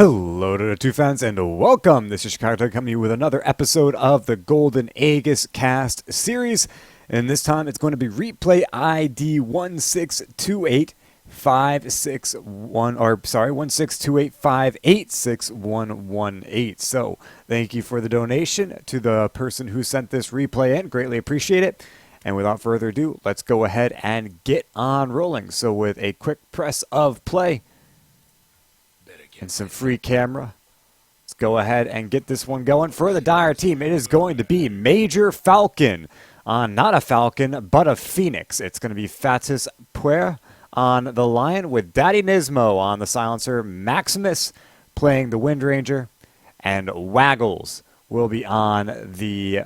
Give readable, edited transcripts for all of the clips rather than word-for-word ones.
Hello to the two fans and welcome. This is Chicago coming to you with another episode of the Golden Aegis cast series. And this time it's going to be replay ID 16285861118. So thank you for the donation to the person who sent this replay in. Greatly appreciate it. And without further ado, let's go ahead and get on rolling. So with a quick press of play and some free camera, let's go ahead and get this one going. For the Dire team, it is going to be Major Falcon on not a Falcon, but a Phoenix. It's going to be Fatis Puer on the Lion with Daddy Nismo on the Silencer, Maximus playing the Wind Ranger, and Waggles will be on the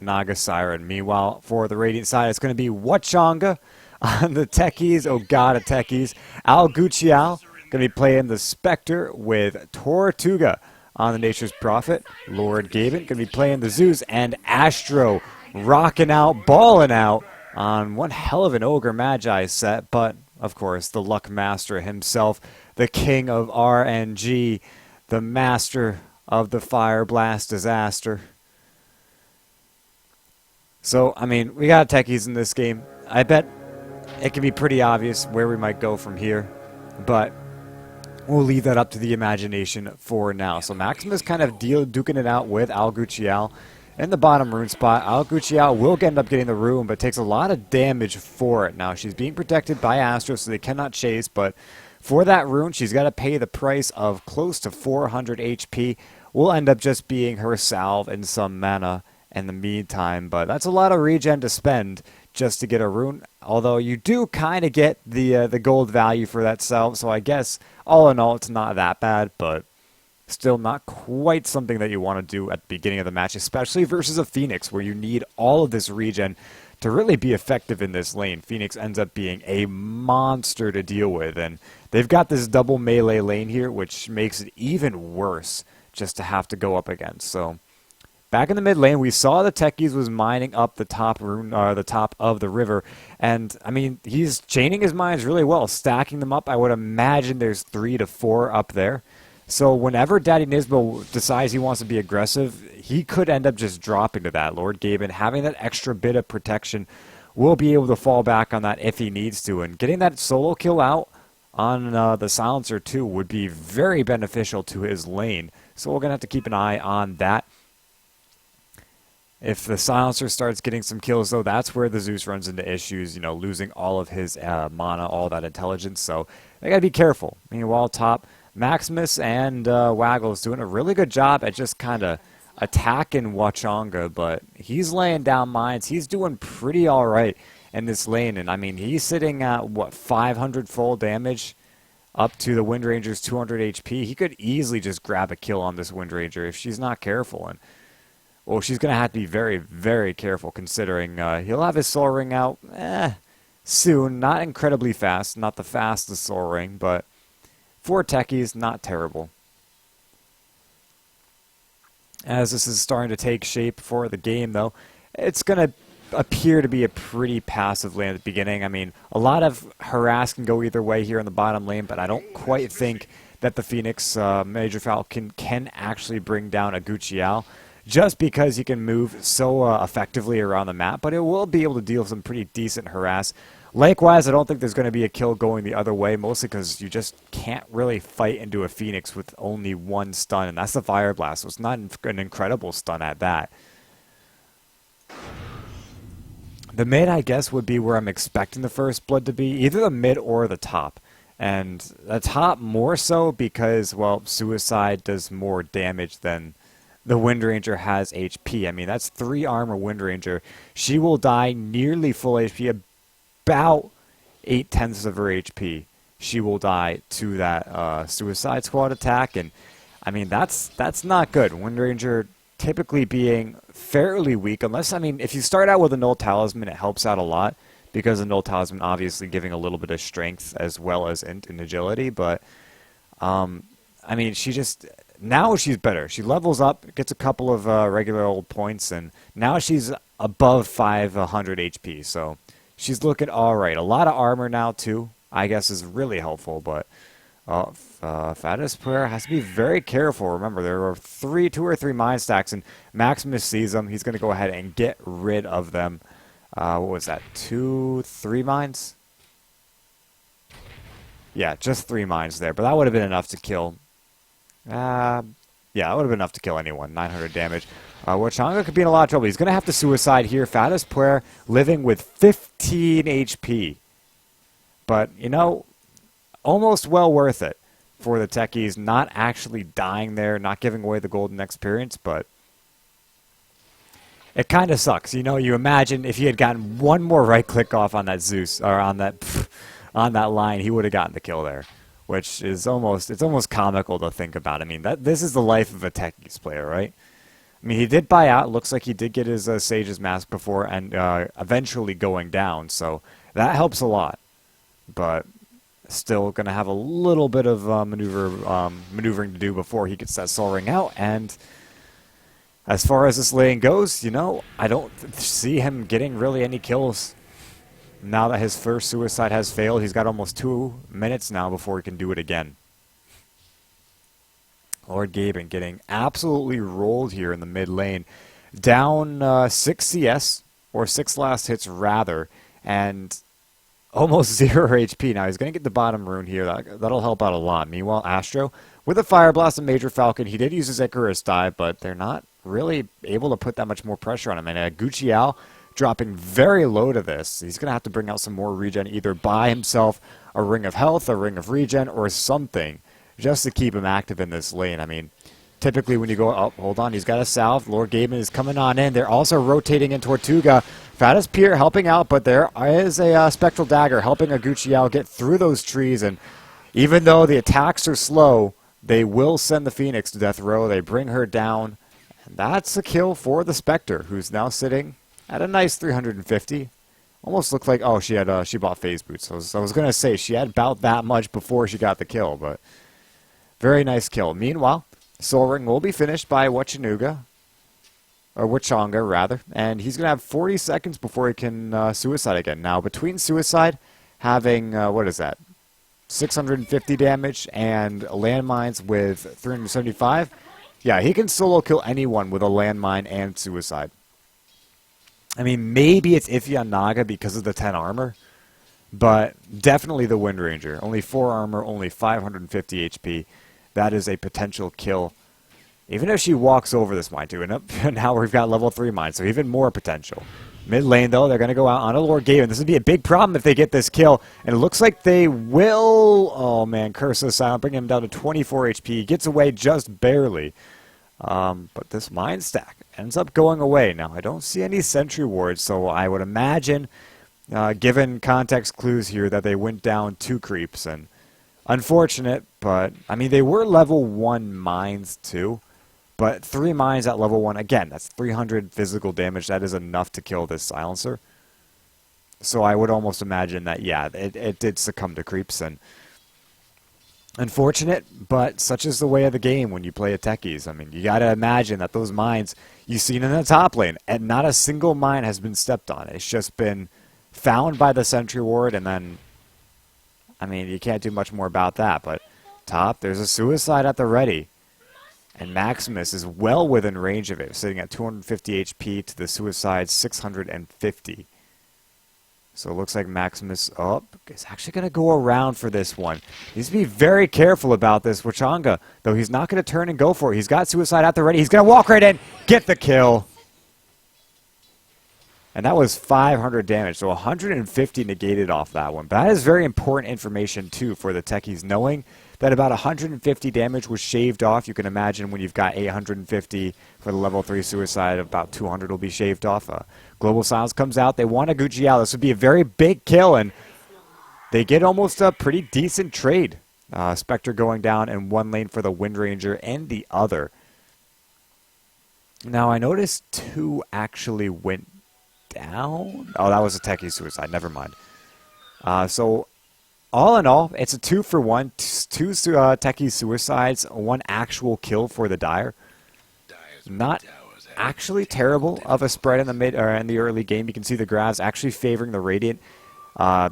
Naga Siren. Meanwhile, for the Radiant side, it's going to be Wachonga on the Techies, Ogata Techies, Al Guccial going to be playing the Spectre with Tortuga on the Nature's Prophet. Lord Gaben going to be playing the Zeus, and Astro rocking out, balling out on one hell of an Ogre Magi set. But, of course, the Luck Master himself, the king of RNG, the master of the Fire Blast disaster. So, I mean, we got techies in this game. I bet it can be pretty obvious where we might go from here, but we'll leave that up to the imagination for now. So Maximus kind of duking it out with Al Guccial in the bottom rune spot. Al Guccial will end up getting the rune, but takes a lot of damage for it. Now, she's being protected by Astro, so they cannot chase, but for that rune, she's got to pay the price of close to 400 HP. Will end up just being her salve and some mana in the meantime, but that's a lot of regen to spend just to get a rune, although you do kind of get the gold value for that salve, so I guess all in all it's not that bad, but still not quite something that you want to do at the beginning of the match, especially versus a Phoenix where you need all of this regen to really be effective in this lane. Phoenix ends up being a monster to deal with, and they've got this double melee lane here, which makes it even worse just to have to go up against. So back in the mid lane, we saw the Techies was mining up the top the top of the river, and I mean he's chaining his mines really well, stacking them up. I would imagine there's 3 to 4 up there. So whenever Daddy Nismo decides he wants to be aggressive, he could end up just dropping to that. Lord Gaben having that extra bit of protection will be able to fall back on that if he needs to, and getting that solo kill out on the Silencer too would be very beneficial to his lane. So we're gonna have to keep an eye on that. If the Silencer starts getting some kills, though, that's where the Zeus runs into issues, you know, losing all of his mana, all that intelligence. So they got to be careful. Meanwhile, top, Maximus and Waggles doing a really good job at just kind of attacking Wachonga, but he's laying down mines. He's doing pretty all right in this lane. And, I mean, he's sitting at, what, 500 full damage up to the Wind Ranger's 200 HP. He could easily just grab a kill on this Wind Ranger if she's not careful. And well, she's going to have to be very, very careful considering he'll have his Soul Ring out soon. Not incredibly fast. Not the fastest Soul Ring, but for techies, not terrible. As this is starting to take shape for the game, though, it's going to appear to be a pretty passive lane at the beginning. I mean, a lot of harass can go either way here in the bottom lane, but I don't quite think that the Phoenix Major Falcon can actually bring down a Guccial, just because he can move so effectively around the map, but it will be able to deal some pretty decent harass. Likewise, I don't think there's going to be a kill going the other way, mostly because you just can't really fight into a Phoenix with only one stun, and that's the Fire Blast, so it's not an incredible stun at that. The mid, I guess, would be where I'm expecting the first blood to be, either the mid or the top. And the top more so because, well, Suicide does more damage than the Wind Ranger has HP. I mean, that's 3 armor Wind Ranger. She will die nearly full HP, about 8/10 of her HP. She will die to that Suicide Squad attack, and I mean, that's not good. Wind Ranger typically being fairly weak, unless, I mean, if you start out with a Null Talisman, it helps out a lot, because the Null Talisman obviously giving a little bit of strength as well as int and agility, but I mean, she just, now she's better. She levels up, gets a couple of regular old points, and now she's above 500 HP, so she's looking all right. A lot of armor now, too, I guess is really helpful, but Oh, Faddis player has to be very careful. Remember, there are two or three mine stacks, and Maximus sees them. He's going to go ahead and get rid of them. What was that? 2, 3 mines? Yeah, just 3 mines there, but that would have been enough to kill. Yeah, that would have been enough to kill anyone. 900 damage. Wachanga could be in a lot of trouble. He's going to have to suicide here. Faddis player living with 15 HP. But, you know, almost well worth it for the techies. Not actually dying there, not giving away the golden experience, but it kind of sucks. You know, you imagine if he had gotten one more right click off on that Zeus, or on that on that line, he would have gotten the kill there, which is almost comical to think about. I mean, this is the life of a techies player, right? I mean, he did buy out. Looks like he did get his Sage's Mask before, and eventually going down, so that helps a lot. But still going to have a little bit of maneuvering to do before he gets that Soul Ring out. And as far as this lane goes, you know, I don't see him getting really any kills. Now that his first suicide has failed, he's got almost 2 minutes now before he can do it again. Lord Gaben getting absolutely rolled here in the mid lane. Down 6 CS, or 6 last hits rather, and almost 0 HP. Now he's going to get the bottom rune here. That'll help out a lot. Meanwhile, Astro, with a Fire Blast and Major Falcon, he did use his Icarus dive, but they're not really able to put that much more pressure on him. And Gucciao dropping very low to this. He's going to have to bring out some more regen, either buy himself a Ring of Health, a Ring of Regen, or something, just to keep him active in this lane. I mean, typically when you go, oh, hold on, he's got a salve. Lord Gaben is coming on in. They're also rotating in Tortuga. Faddis Pier helping out, but there is a Spectral Dagger helping a Gucciao get through those trees. And even though the attacks are slow, they will send the Phoenix to death row. They bring her down. And that's a kill for the Spectre, who's now sitting at a nice 350. Almost looked like, oh, she bought phase boots. So I was going to say she had about that much before she got the kill, but very nice kill. Meanwhile, Soul Ring will be finished by Wachanuga, or Wachanga rather, and he's going to have 40 seconds before he can suicide again. Now, between suicide, having, what is that, 650 damage, and landmines with 375, yeah, he can solo kill anyone with a landmine and suicide. I mean, maybe it's iffy on Naga because of the 10 armor, but definitely the Wind Ranger. Only 4 armor, only 550 HP. That is a potential kill. Even if she walks over this mine too. And now we've got level 3 mine, so even more potential. Mid lane, though, they're going to go out on a Lord Gaben. This would be a big problem if they get this kill. And it looks like they will... Oh, man, Curse the Silent, bring him down to 24 HP. He gets away just barely. But this mine stack ends up going away. Now, I don't see any sentry wards, so I would imagine, given context clues here, that they went down 2 creeps. And unfortunate, but, I mean, they were level 1 mines, too. But 3 mines at level 1, again, that's 300 physical damage. That is enough to kill this silencer. So I would almost imagine that, yeah, it did succumb to creeps. And unfortunate, but such is the way of the game when you play a techies. I mean, you got to imagine that those mines you've seen in the top lane, and not a single mine has been stepped on. It's just been found by the sentry ward, and then, I mean, you can't do much more about that. But top, there's a suicide at the ready. And Maximus is well within range of it, sitting at 250 HP to the suicide 650. So it looks like Maximus is actually going to go around for this one. He needs to be very careful about this. Wachanga, though, he's not going to turn and go for it. He's got suicide at the ready. He's going to walk right in, get the kill. And that was 500 damage, so 150 negated off that one. But that is very important information, too, for the techies, knowing that about 150 damage was shaved off. You can imagine when you've got 850 for the level 3 suicide, about 200 will be shaved off. Global Silence comes out. They want a Gucciao. This would be a very big kill, and they get almost a pretty decent trade. Spectre going down in one lane for the Wind Ranger and the other. Now, I noticed 2 actually went down. Oh, that was a techie suicide. Never mind. So, all in all, it's a 2-for-1. 2 techie suicides, 1 actual kill for the Dire. Not actually terrible of a spread in the mid or in the early game. You can see the graphs actually favoring the Radiant.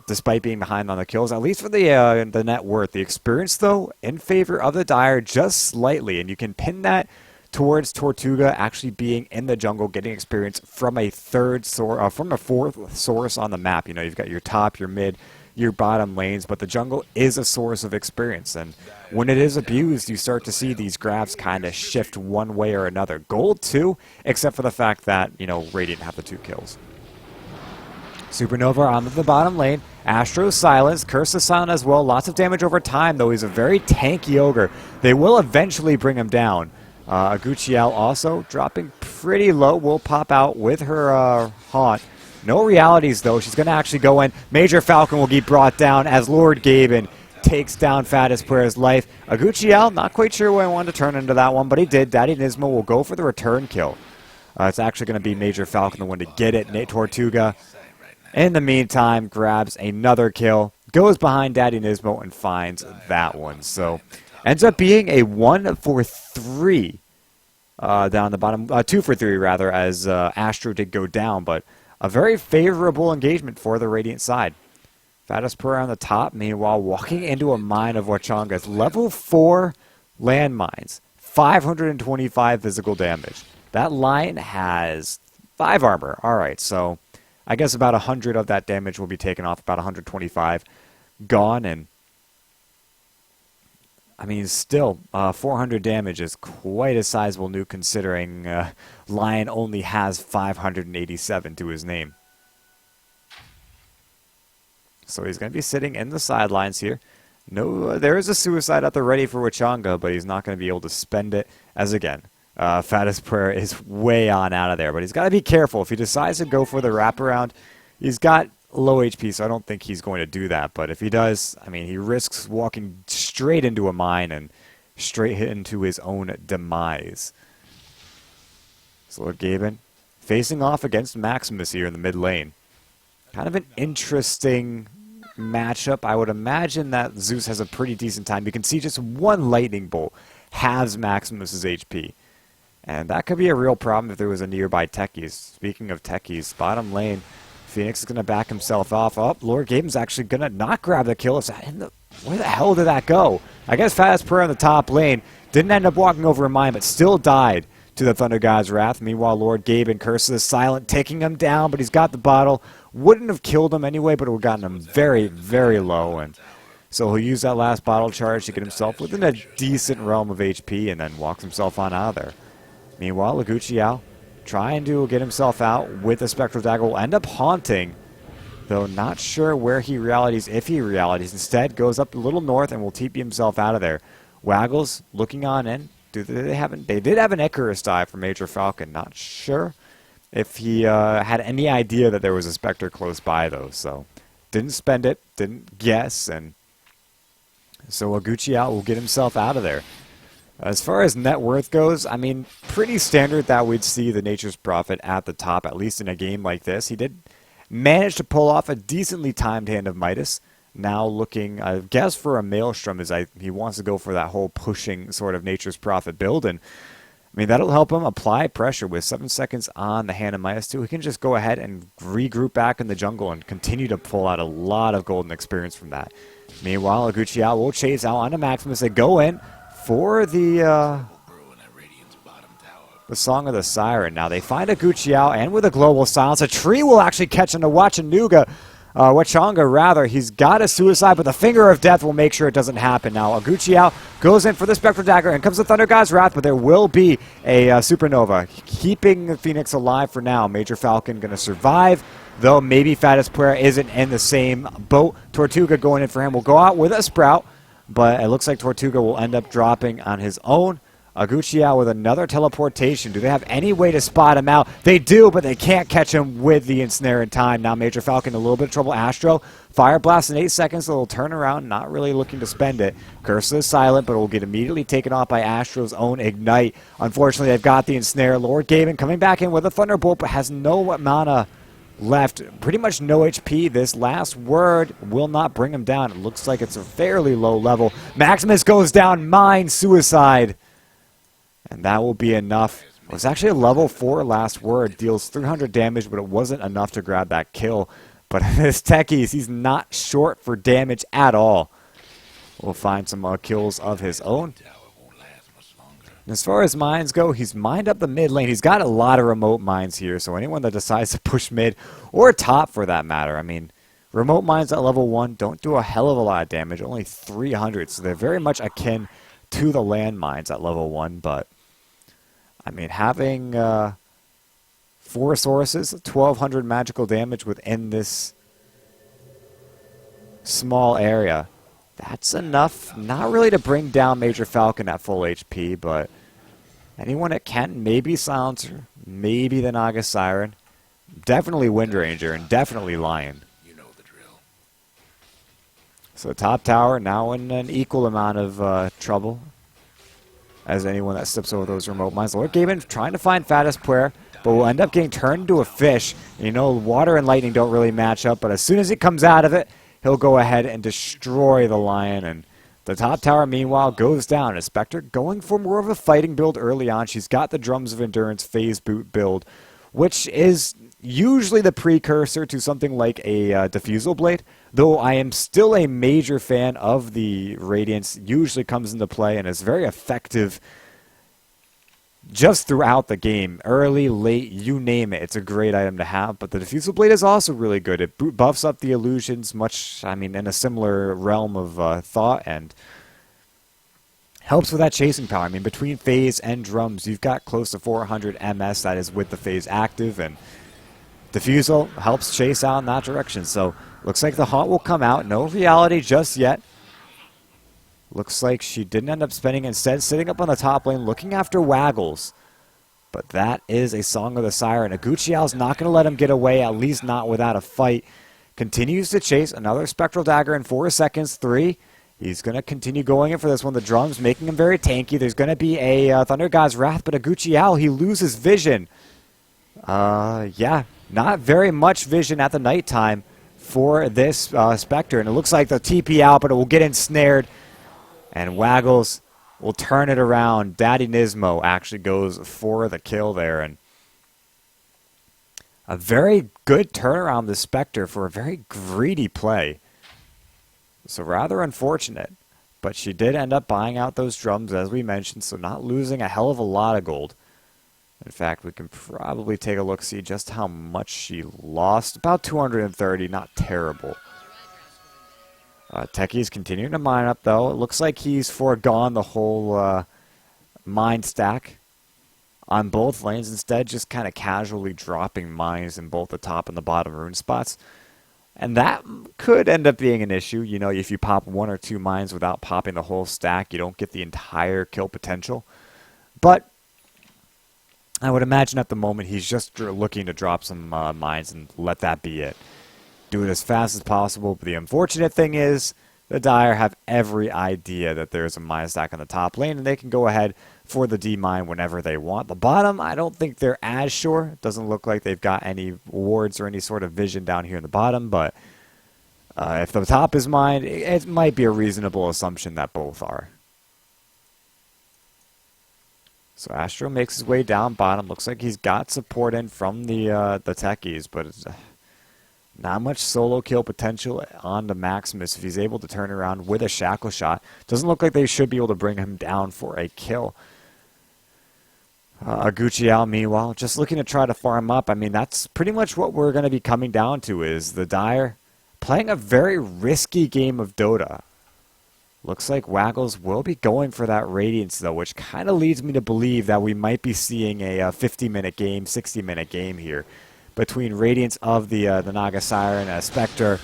despite being behind on the kills, at least for the net worth. The experience, though, in favor of the Dire just slightly, and you can pin that towards Tortuga actually being in the jungle, getting experience from a from a fourth source on the map. You know, you've got your top, your mid, your bottom lanes, but the jungle is a source of experience, and when it is abused, you start to see these graphs kind of shift one way or another. Gold too, except for the fact that, you know, Radiant have the 2 kills. Supernova onto the bottom lane. Astro's silenced. Curse is silent as well. Lots of damage over time, though. He's a very tanky ogre. They will eventually bring him down. Aguchiel also dropping pretty low. Will pop out with her haunt. No realities, though. She's going to actually go in. Major Falcon will get brought down as Lord Gaben takes down Fattest Puer's life. Aguchiel, not quite sure what I wanted to turn into that one, but he did. Daddy Nismo will go for the return kill. It's actually going to be Major Falcon the one to get it. Nate Tortuga, in the meantime, grabs another kill, goes behind Daddy Nismo and finds that one. So, ends up being a 1 for 3 down the bottom. 2 for 3, rather, as Astro did go down, but a very favorable engagement for the Radiant side. Fattest Puer on the top, meanwhile, walking into a mine of Wachanga's. Level 4 landmines, 525 physical damage. That line has 5 armor. All right, so I guess about 100 of that damage will be taken off, about 125 gone, and I mean, still, 400 damage is quite a sizable nuke considering Lion only has 587 to his name. So he's going to be sitting in the sidelines here. No, there is a suicide at the ready for Wachanga, but he's not going to be able to spend it, as again, Fattest Puer is way on out of there. But he's got to be careful. If he decides to go for the wraparound, he's got low HP, so I don't think he's going to do that. But if he does, I mean, he risks walking straight into a mine and straight into his own demise. So Lord Gaben facing off against Maximus here in the mid lane. Kind of an interesting matchup. I would imagine that Zeus has a pretty decent time. You can see just one lightning bolt halves Maximus's HP. And that could be a real problem if there was a nearby techies. Speaking of techies, bottom lane, Phoenix is going to back himself off. Oh, Lord Gaben's actually going to not grab the kill. Where the hell did that go? I guess Fattest Puer on the top lane didn't end up walking over a mine, but still died to the Thunder God's wrath. Meanwhile, Lord Gaben curses silent, taking him down, but he's got the bottle. Wouldn't have killed him anyway, but it would have gotten him very, very low. And so he'll use that last bottle charge to get himself within a decent realm of HP and then walks himself on out of there. Meanwhile, Aguchiel trying to get himself out with a Spectral Dagger will end up haunting, though not sure where he realities, if he realities. Instead, goes up a little north and will TP himself out of there. Waggles looking on in. They did have an Icarus dive for Major Falcon. Not sure if he had any idea that there was a Spectre close by, though. So didn't spend it, didn't guess, and so Aguchiel will get himself out of there. As far as net worth goes, I mean, pretty standard that we'd see the Nature's Prophet at the top, at least in a game like this. He did manage to pull off a decently timed Hand of Midas. Now looking, I guess, for a Maelstrom, as he wants to go for that whole pushing sort of Nature's Prophet build. And I mean, that'll help him apply pressure with 7 seconds on the Hand of Midas 2. He can just go ahead and regroup back in the jungle and continue to pull out a lot of golden experience from that. Meanwhile, Aguchiel will chase out onto Maximus. They go in for the Song of the Siren. Now they find Aguchiel, and with a global silence, a tree will actually catch him to Wachanga rather. He's got a suicide, but the Finger of Death will make sure it doesn't happen. Now Aguchiel goes in for the Spectral Dagger, and comes the Thunder God's Wrath, but there will be a Supernova, keeping the Phoenix alive for now. Major Falcon going to survive, though maybe Fattest Puer isn't in the same boat. Tortuga going in for him will go out with a Sprout, but it looks like Tortuga will end up dropping on his own. Aguchiel with another teleportation. Do they have any way to spot him out? They do, but they can't catch him with the Ensnare in time. Now Major Falcon in a little bit of trouble. Astro, Fire Blast in 8 seconds, a little turnaround, not really looking to spend it. Curse is silent, but will get immediately taken off by Astro's own Ignite. Unfortunately, they've got the Ensnare. Lord Gaben coming back in with a Thunderbolt, but has no mana left. Pretty much no HP. This last word will not bring him down. It looks like it's a fairly low level. Maximus goes down, mine, suicide. And that will be enough. It was actually a level 4 last word. Deals 300 damage, but it wasn't enough to grab that kill. But this Techies, he's not short for damage at all. We'll find some kills of his own. As far as mines go, he's mined up the mid lane. He's got a lot of remote mines here, so anyone that decides to push mid, or top for that matter, I mean, remote mines at level 1 don't do a hell of a lot of damage, only 300, so they're very much akin to the land mines at level 1, but, I mean, having 4 sources, 1200 magical damage within this small area, that's enough, not really to bring down Major Falcon at full HP, but anyone that can, maybe Silencer, maybe the Naga Siren, definitely Windranger, and definitely Lion. You know the drill. So top tower now in an equal amount of trouble as anyone that steps over those remote mines. Lord Gaben trying to find fattest prayer, but will end up getting turned into a fish. You know, water and lightning don't really match up, but as soon as he comes out of it, he'll go ahead and destroy the Lion, and the top tower, meanwhile, goes down. A Spectre going for more of a fighting build early on. She's got the Drums of Endurance phase boot build, which is usually the precursor to something like a Diffusal Blade, though I am still a major fan of the Radiance. Usually comes into play and is very effective just throughout the game. Early, late, you name it. It's a great item to have, but the Diffusal Blade is also really good. It buffs up the illusions much, I mean, in a similar realm of thought, and helps with that chasing power. I mean, between phase and drums, you've got close to 400 MS that is with the phase active, and Diffusal helps chase out in that direction. So, looks like the Haunt will come out. No reality just yet. Looks like she didn't end up spending, instead sitting up on the top lane looking after Waggles. But that is a Song of the Siren. Aguchial's not going to let him get away, at least not without a fight. Continues to chase another Spectral Dagger in 4 seconds, 3. He's going to continue going in for this one. The drums making him very tanky. There's going to be a Thunder God's Wrath, but Aguchial, he loses vision. Yeah, not very much vision at the nighttime for this Spectre. And it looks like the TP out, but it will get ensnared. And Waggles will turn it around. Daddy Nismo actually goes for the kill there. And a very good turnaround, the Spectre, for a very greedy play. So rather unfortunate. But she did end up buying out those drums, as we mentioned, so not losing a hell of a lot of gold. In fact, we can probably take a look, see just how much she lost. About 230, not terrible. Techie's continuing to mine up, though. It looks like he's foregone the whole mine stack on both lanes. Instead, just kind of casually dropping mines in both the top and the bottom rune spots. And that could end up being an issue. You know, if you pop 1 or 2 mines without popping the whole stack, you don't get the entire kill potential. But I would imagine at the moment he's just looking to drop some mines and let that be it. Do it as fast as possible. But the unfortunate thing is the Dire have every idea that there's a mine stack on the top lane, and they can go ahead for the D mine whenever they want. The bottom, I don't think they're as sure. It doesn't look like they've got any wards or any sort of vision down here in the bottom, but if the top is mined, it might be a reasonable assumption that both are. So Astro makes his way down bottom. Looks like he's got support in from the techies, but it's not much solo kill potential on the Maximus if he's able to turn around with a shackle shot. Doesn't look like they should be able to bring him down for a kill. Aguchial, meanwhile, just looking to try to farm up. I mean, that's pretty much what we're going to be coming down to, is the Dire playing a very risky game of Dota. Looks like Waggles will be going for that Radiance, though, which kind of leads me to believe that we might be seeing a 50-minute game, 60-minute game here between Radiance of the Naga Siren and Spectre.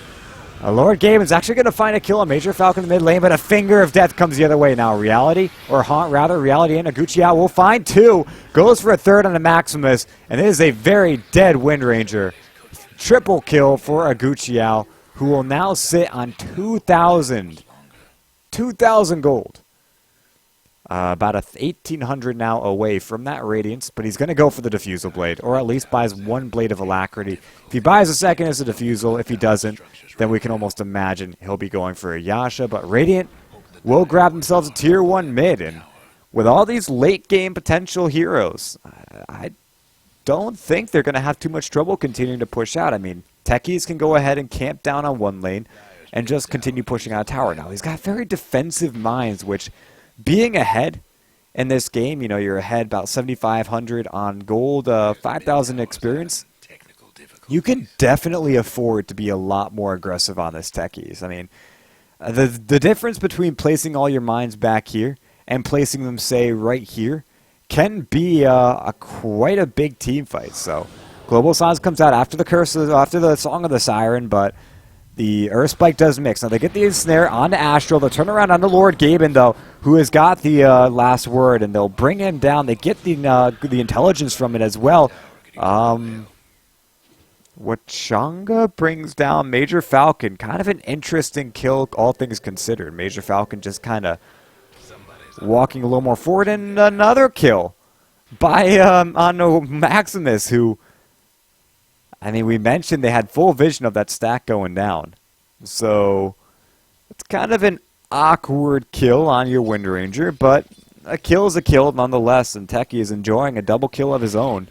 Lord Gaben's actually going to find a kill on Major Falcon in the mid lane, but a Finger of Death comes the other way now. Reality, or Haunt rather, Reality and Aguchial will find 2. Goes for a 3rd on the Maximus, and it is a very dead Windranger. Triple kill for Aguchial, who will now sit on 2,000 gold. About 1,800 now away from that Radiance, but he's going to go for the Diffusal Blade, or at least buys 1 Blade of Alacrity. If he buys a second as a Diffusal, if he doesn't, then we can almost imagine he'll be going for a Yasha, but Radiant will grab themselves a tier 1 mid, and with all these late game potential heroes, I don't think they're going to have too much trouble continuing to push out. I mean, Techies can go ahead and camp down on one lane and just continue pushing out a tower. Now, he's got very defensive mines, which being ahead in this game, you know, you're ahead about 7,500 on gold, 5,000 experience. You can definitely afford to be a lot more aggressive on this Techies. I mean, the difference between placing all your mines back here and placing them, say, right here can be quite a big team fight. So Global Silence comes out after the after the Song of the Siren, but the Earth Spike does mix. Now they get the ensnare onto Astral. They'll turn around onto Lord Gaben, though, who has got the last word, and they'll bring him down. They get the intelligence from it as well. Wachanga brings down Major Falcon. Kind of an interesting kill, all things considered. Major Falcon just kind of walking a little more forward, and another kill by on Maximus, who, I mean, we mentioned they had full vision of that stack going down. So it's kind of an awkward kill on your Wind Ranger, but a kill is a kill nonetheless, and Techie is enjoying a double kill of his own.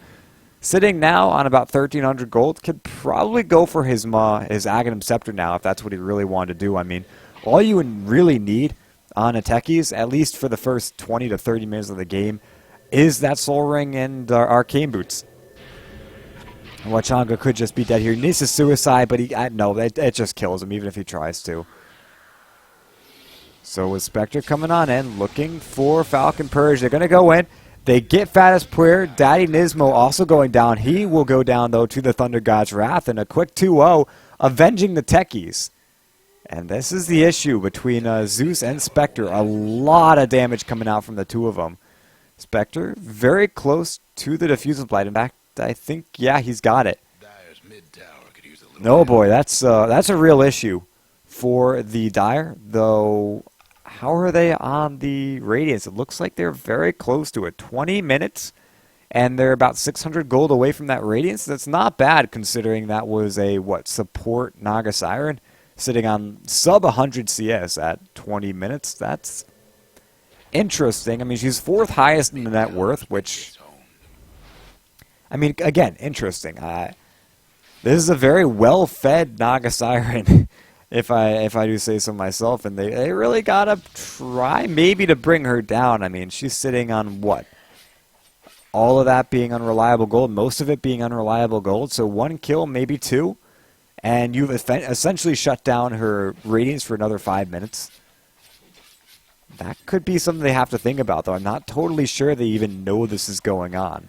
Sitting now on about 1,300 gold, could probably go for his Aghanim Scepter now if that's what he really wanted to do. I mean, all you would really need on a Techies, at least for the first 20 to 30 minutes of the game, is that Soul Ring and Arcane Boots. Wachanga could just be dead here. He needs to suicide, but it just kills him even if he tries to. So with Spectre coming on in, looking for Falcon Purge, they're going to go in. They get Fattest Prayer. Daddy Nismo also going down. He will go down, though, to the Thunder God's Wrath, and a quick 2-0, avenging the Techies. And this is the issue between Zeus and Spectre. A lot of damage coming out from the two of them. Spectre very close to the Diffusing Blight. In fact, I think, yeah, he's got it. No, boy, that's a real issue for the Dire, though. How are they on the Radiance? It looks like they're very close to it. 20 minutes, and they're about 600 gold away from that Radiance. That's not bad, considering that was a, support Naga Siren, sitting on sub 100 CS at 20 minutes. That's interesting. I mean, she's 4th highest in the net worth, which, I mean, again, interesting. This is a very well-fed Naga Siren. If I do say so myself, and they really gotta try maybe to bring her down. I mean, she's sitting on what? All of that being unreliable gold, most of it being unreliable gold, so 1 kill, maybe 2, and you've essentially shut down her Radiance for another 5 minutes. That could be something they have to think about, though. I'm not totally sure they even know this is going on.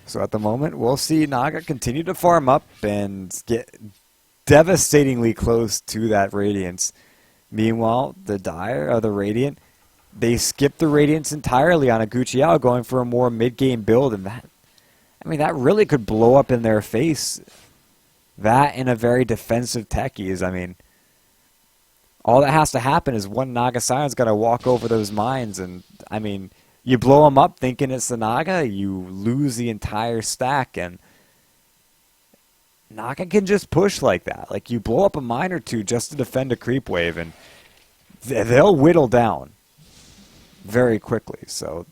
So at the moment, we'll see Naga continue to farm up and get devastatingly close to that Radiance. Meanwhile, the Dire, or the Radiant, they skip the Radiance entirely on a Gucciao, going for a more mid-game build, and that, I mean, that really could blow up in their face. That in a very defensive Techies. I mean, all that has to happen is one Naga Siren's got to walk over those mines, and, I mean, you blow them up thinking it's the Naga, you lose the entire stack, and Naga can just push like that. Like, you blow up a mine or two just to defend a creep wave, and they'll whittle down very quickly. So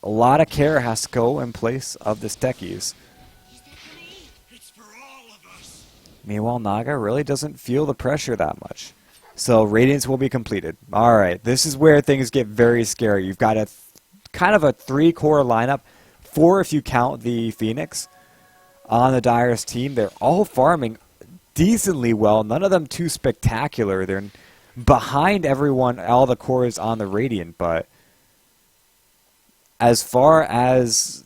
a lot of care has to go in place of this Techies. Meanwhile, Naga really doesn't feel the pressure that much. So Radiance will be completed. All right, this is where things get very scary. You've got a kind of a 3-core lineup, 4 if you count the Phoenix on the Dire's team. They're all farming decently well. None of them too spectacular. They're behind everyone, all the cores on the Radiant, but as far as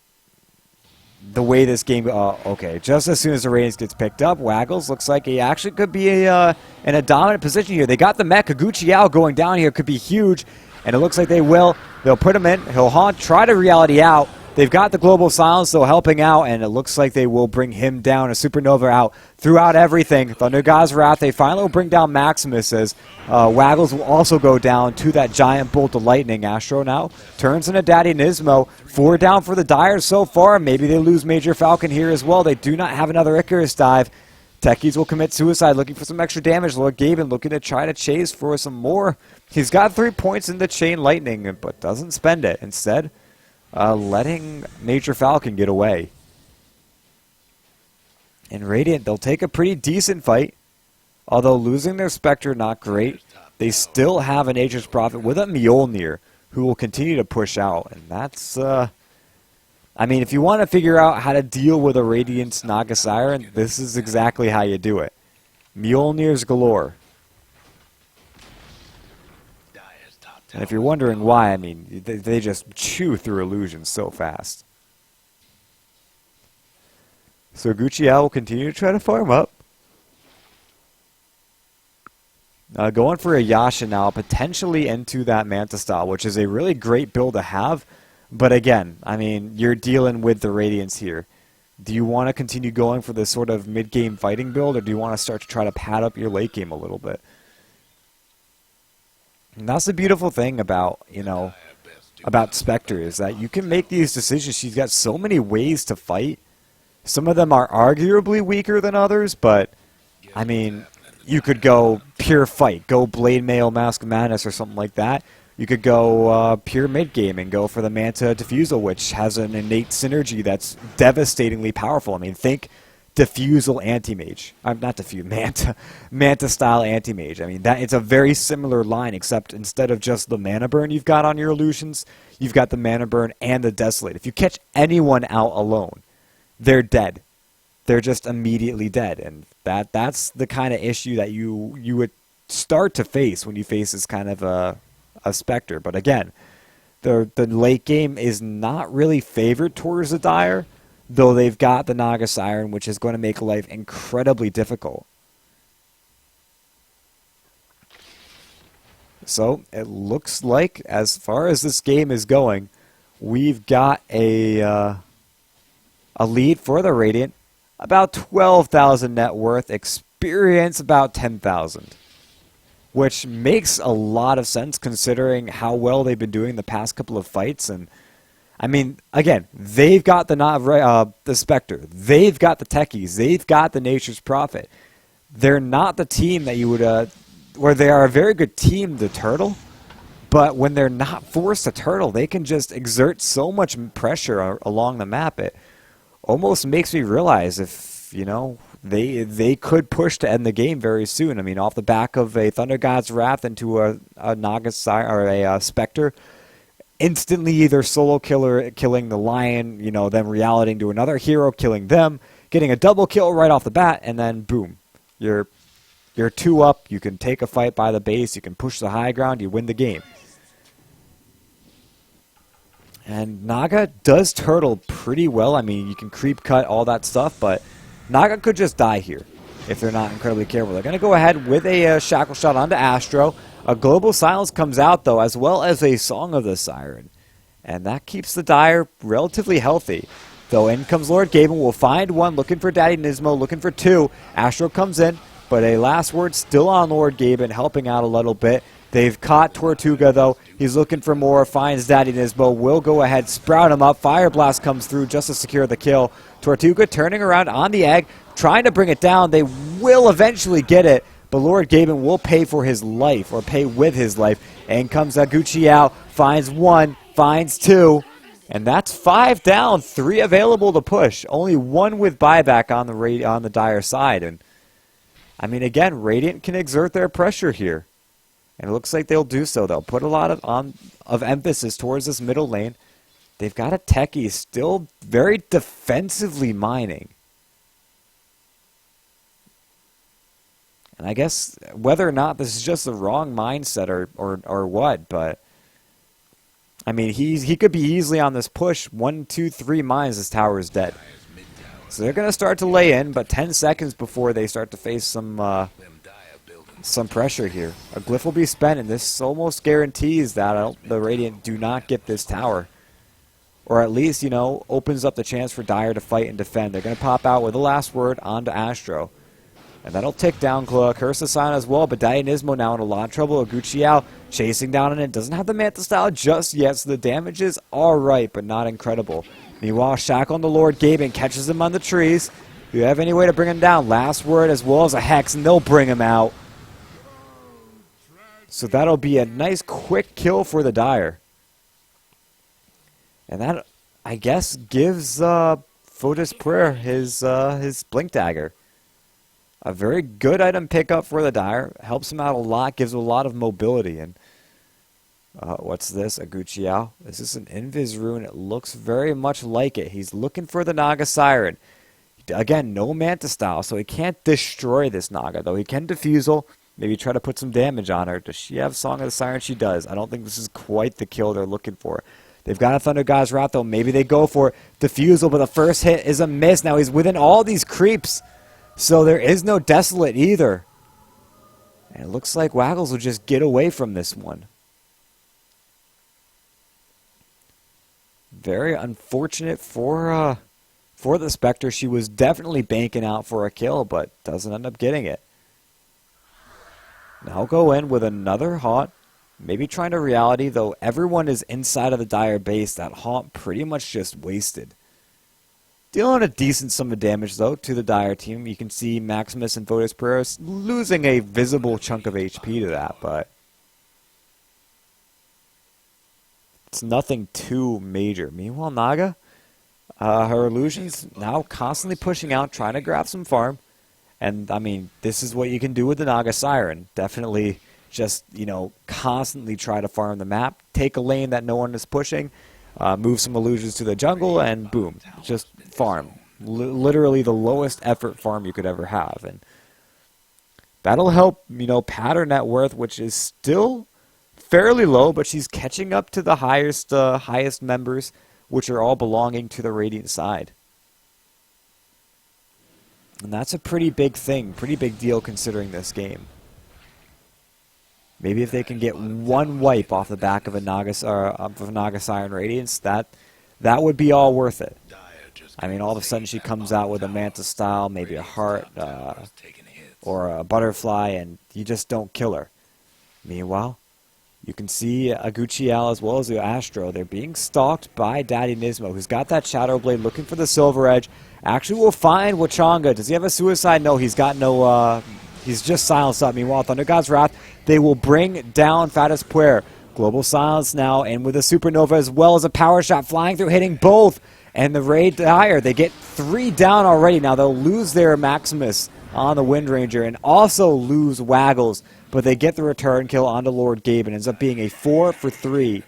the way this game, okay, just as soon as the Radiance gets picked up, Waggles looks like he actually could be in a dominant position here. They got the mech. Gucciao going down here could be huge, and it looks like they will. They'll put him in. He'll haunt, try to reality out. They've got the Global Silence, though, helping out, and it looks like they will bring him down. A Supernova out throughout everything. Thunder God's Wrath, they finally will bring down Maximus, as Waggles will also go down to that giant bolt of lightning. Astro now turns into Daddy Nismo. 4 down for the Dire so far. Maybe they lose Major Falcon here as well. They do not have another Icarus dive. Techies will commit suicide, looking for some extra damage. Lord Gaben looking to try to chase for some more. He's got 3 points in the Chain Lightning, but doesn't spend it. Instead, letting Major Falcon get away. And Radiant, they'll take a pretty decent fight. Although losing their Spectre, not great. They still have an Aegis Prophet with a Mjolnir who will continue to push out. And that's, I mean, if you want to figure out how to deal with a Radiant Naga Siren, this is exactly how you do it. Mjolnirs galore. And if you're wondering why, I mean, they just chew through illusions so fast. So Gucci will continue to try to farm up. Going for a Yasha now, potentially into that Manta style, which is a really great build to have. But again, I mean, you're dealing with the Radiance here. Do you want to continue going for this sort of mid-game fighting build, or do you want to start to try to pad up your late game a little bit? And that's the beautiful thing about, you know, about Spectre, is that you can make these decisions. She's got so many ways to fight. Some of them are arguably weaker than others, but, I mean, you could go pure fight, go Blade Mail, Mask of Madness, or something like that. You could go pure mid-game and go for the Manta Diffusal, which has an innate synergy that's devastatingly powerful. I mean, think Diffusal Anti-Mage. Not Diffuse, Manta-style Anti-Mage. I mean, it's a very similar line, except instead of just the mana burn you've got on your illusions, you've got the mana burn and the Desolate. If you catch anyone out alone, they're dead. They're just immediately dead, and that's the kind of issue that you would start to face when you face this kind of a Spectre. But again, the late game is not really favored towards the Dire, though they've got the Naga Siren, which is going to make life incredibly difficult. So it looks like, as far as this game is going, we've got a lead for the Radiant. About 12,000 net worth, experience about 10,000. Which makes a lot of sense considering how well they've been doing the past couple of fights. And I mean, again, they've got the Spectre, they've got the Techies, they've got the Nature's Prophet. They're not the team that you would, where they are a very good team, the Turtle. But when they're not forced to turtle, they can just exert so much pressure along the map. It almost makes me realize if, you know, they could push to end the game very soon. I mean, off the back of a Thunder God's Wrath into a Naga or a Spectre, instantly either solo killing the Lion, you know, then reality to another hero killing them, getting a double kill right off the bat, and then boom, you're 2 up. You can take a fight by the base. You can push the high ground. You win the game. And Naga does turtle pretty well. I mean, you can creep cut, all that stuff, but Naga could just die here if they're not incredibly careful. They're going to go ahead with a Shackle Shot onto Astro. A Global Silence comes out, though, as well as a Song of the Siren. And that keeps the Dire relatively healthy. Though in comes Lord Gaben, will find one, looking for Daddy Nismo, looking for 2. Astro comes in, but a last word still on Lord Gaben, helping out a little bit. They've caught Tortuga, though. He's looking for more, finds Daddy Nismo, will go ahead, sprout him up. Fire Blast comes through just to secure the kill. Tortuga turning around on the egg, trying to bring it down. They will eventually get it, but Lord Gaben will pay for his life, or pay with his life. And comes Gucci out, finds 1, finds 2, and that's 5 down, 3 available to push. Only 1 with buyback on the Dire side. And I mean, again, Radiant can exert their pressure here. And it looks like they'll do so. They'll put a lot of emphasis towards this middle lane. They've got a Techie still very defensively mining. And I guess whether or not this is just the wrong mindset or what, but I mean, he could be easily on this push. 1, 2, 3 mines, this tower is dead. So they're going to start to lay in, but 10 seconds before they start to face some pressure here. A glyph will be spent, and this almost guarantees that the Radiant do not get this tower. Or at least, you know, opens up the chance for Dire to fight and defend. They're going to pop out with the last word onto Astro. And that'll tick down Curse of Sign as well, but Nismo now in a lot of trouble. Gucci chasing down on it. Doesn't have the Manta style just yet, so the damage is alright, but not incredible. Meanwhile, Shackle on the Lord Gaben catches him on the trees. Do you have any way to bring him down? Last word as well as a Hex, and they'll bring him out. So that'll be a nice quick kill for the Dire. And that, I guess, gives Fotis Prayer, his Blink Dagger. A very good item pickup for the Dire. Helps him out a lot, gives a lot of mobility. And what's this? A Guqiao? Is this an Invis rune? It looks very much like it. He's looking for the Naga Siren. Again, no Manta style, so he can't destroy this Naga, though. He can defusal, maybe try to put some damage on her. Does she have Song of the Siren? She does. I don't think this is quite the kill they're looking for. They've got a Thunder God's Wrath, though. Maybe they go for defusal, but the first hit is a miss. Now he's within all these creeps, so there is no Desolate either. And it looks like Waggles will just get away from this one. Very unfortunate for the Spectre. She was definitely banking out for a kill, but doesn't end up getting it. Now go in with another Haunt. Maybe trying to reality, though everyone is inside of the Dire base. That Haunt pretty much just wasted. Dealing a decent sum of damage, though, to the Dire team. You can see Maximus and Fotis Pereira losing a visible chunk of HP to that, but it's nothing too major. Meanwhile, Naga, her illusions now constantly pushing out, trying to grab some farm. And, I mean, this is what you can do with the Naga Siren. Definitely just, you know, constantly try to farm the map. Take a lane that no one is pushing. Move some illusions to the jungle, and boom. Just farm. Literally the lowest effort farm you could ever have. And that'll help, you know, pad her net worth, which is still fairly low, but she's catching up to the highest members, which are all belonging to the Radiant side. And that's a pretty big thing, pretty big deal considering this game. Maybe if they can get one wipe off the back of a Naga Siren Radiance, that would be all worth it. I mean, all of a sudden she comes out with a Manta style, maybe a Heart, or a Butterfly, and you just don't kill her. Meanwhile, you can see a Guqiao as well as the Astro. They're being stalked by Daddy Nismo, who's got that Shadow Blade looking for the Silver Edge. Actually will find Wachanga. Does he have a suicide? No, he's got no... He's just silenced up. Meanwhile, Thunder God's Wrath, they will bring down Fotis Prayer. Global Silence now, and with a Supernova as well as a Power Shot flying through, hitting both. And the Raid Dire, they get 3 down already. Now they'll lose their Maximus on the Wind Ranger and also lose Waggles. But they get the return kill onto Lord Gabe and ends up being a 4 for 3.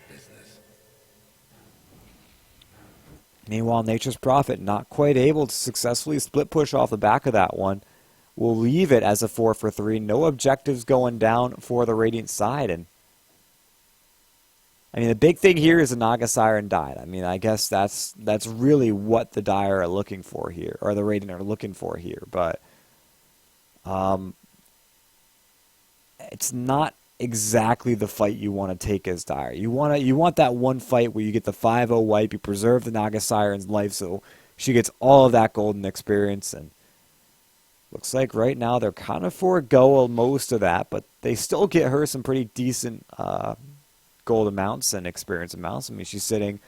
Meanwhile, Nature's Prophet not quite able to successfully split push off the back of that one. We'll leave it as a 4 for 3. No objectives going down for the Radiant side. And I mean, the big thing here is the Naga Siren died. I mean, I guess that's really what the Dire are looking for here, or the Radiant are looking for here. But it's not exactly the fight you want to take as Dire. You want that one fight where you get the 5-0 wipe, you preserve the Naga Siren's life so she gets all of that golden experience. And looks like right now they're kind of forego most of that, but they still get her some pretty decent gold amounts and experience amounts. I mean, she's sitting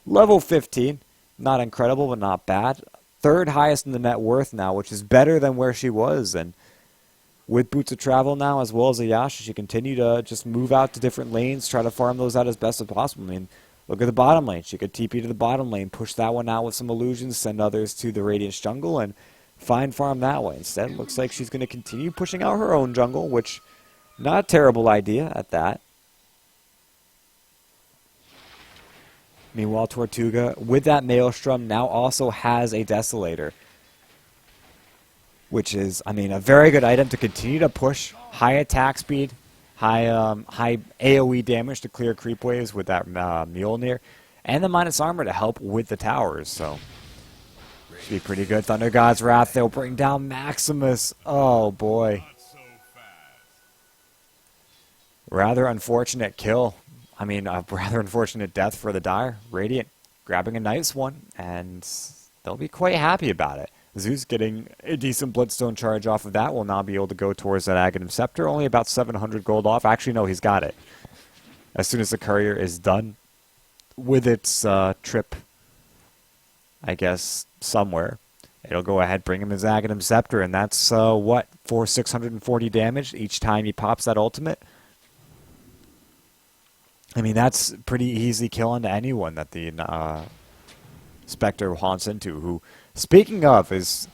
level 15. Not incredible, but not bad. 3rd highest in the net worth now, which is better than where she was. And with Boots of Travel now, as well as Ayasha, she continue to just move out to different lanes, try to farm those out as best as possible. I mean, look at the bottom lane. She could TP to the bottom lane, push that one out with some illusions, send others to the Radiance jungle, and find farm that way. Instead, it looks like she's going to continue pushing out her own jungle, which, not a terrible idea at that. Meanwhile, Tortuga, with that Maelstrom, now also has a Desolator, which is, I mean, a very good item to continue to push high attack speed, high AoE damage to clear creep waves with that Mjolnir, and the minus armor to help with the towers. So should be pretty good. Thunder God's Wrath, they'll bring down Maximus. Oh boy. Rather unfortunate kill. I mean, a rather unfortunate death for the Dire. Radiant grabbing a nice one, and they'll be quite happy about it. Zeus getting a decent Bloodstone charge off of that will now be able to go towards that Aghanim Scepter. Only about 700 gold off. Actually, no, he's got it. As soon as the courier is done with its trip, I guess, somewhere, it'll go ahead, bring him his Aghanim Scepter, and that's, what, for 640 damage each time he pops that ultimate? I mean, that's pretty easy killing to anyone that the Spectre haunts into, who Speaking of, is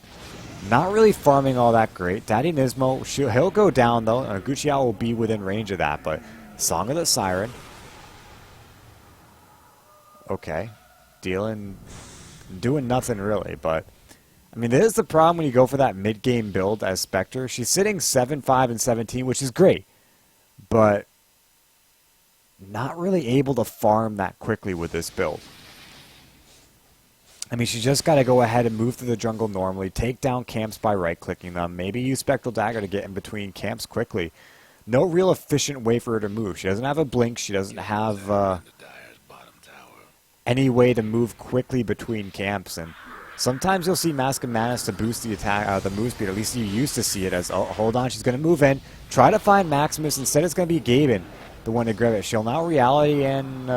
not really farming all that great. Daddy Nismo, he'll go down though. Gucciao will be within range of that, but Song of the Siren. Okay. Doing nothing really, but I mean, this is the problem when you go for that mid-game build as Spectre. She's sitting 7-5 and 17, which is great, but not really able to farm that quickly with this build. I mean, she's just got to go ahead and move through the jungle normally, take down camps by right-clicking them, maybe use Spectral Dagger to get in between camps quickly. No real efficient way for her to move. She doesn't have a blink. She doesn't have any way to move quickly between camps, and sometimes you'll see Mask of Manus to boost the attack, the move speed. At least you used to see it as, oh, hold on, she's going to move in, try to find Maximus. Instead, it's going to be Gaben, the one to grab it. She'll now reality and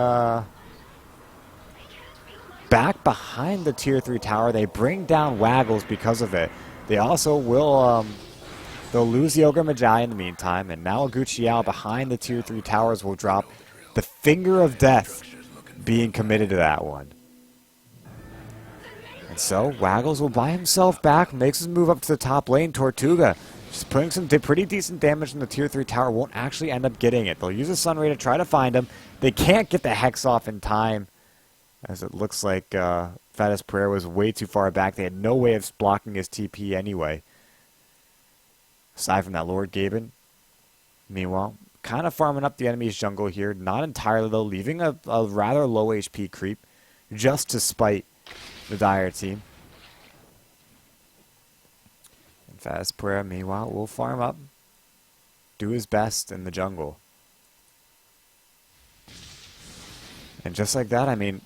back behind the tier 3 tower. They bring down Waggles because of it. They also will, they'll lose the Ogre Magi in the meantime, and now Gucciao behind the tier 3 towers will drop the Finger of Death, being committed to that one. And so, Waggles will buy himself back, makes his move up to the top lane. Tortuga just putting some pretty decent damage in the tier 3 tower, won't actually end up getting it. They'll use a Sunray to try to find him. They can't get the Hex off in time, as it looks like Fattest Prayer was way too far back. They had no way of blocking his TP anyway. Aside from that, Lord Gaben, meanwhile, kind of farming up the enemy's jungle here. Not entirely, though, leaving a rather low HP creep just to spite the Dire team. And Fattest Prayer, meanwhile, will farm up, do his best in the jungle. And just like that, I mean,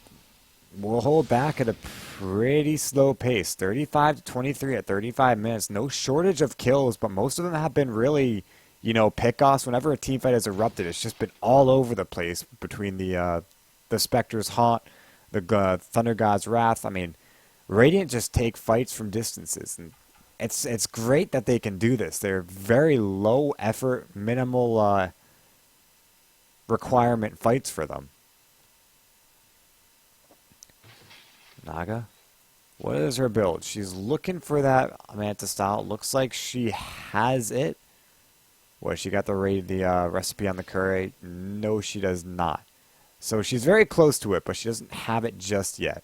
we'll hold back at a pretty slow pace. 35 to 23 at 35 minutes. No shortage of kills, but most of them have been really, you know, pickoffs. Whenever a teamfight has erupted, it's just been all over the place between the Spectre's Haunt, the Thunder God's Wrath. I mean, Radiant just take fights from distances, and it's great that they can do this. They're very low effort, minimal requirement fights for them. Naga, what is her build? She's looking for that Manta style. Looks like she has it. What, she got the recipe on the curry? No, she does not. So she's very close to it, but she doesn't have it just yet.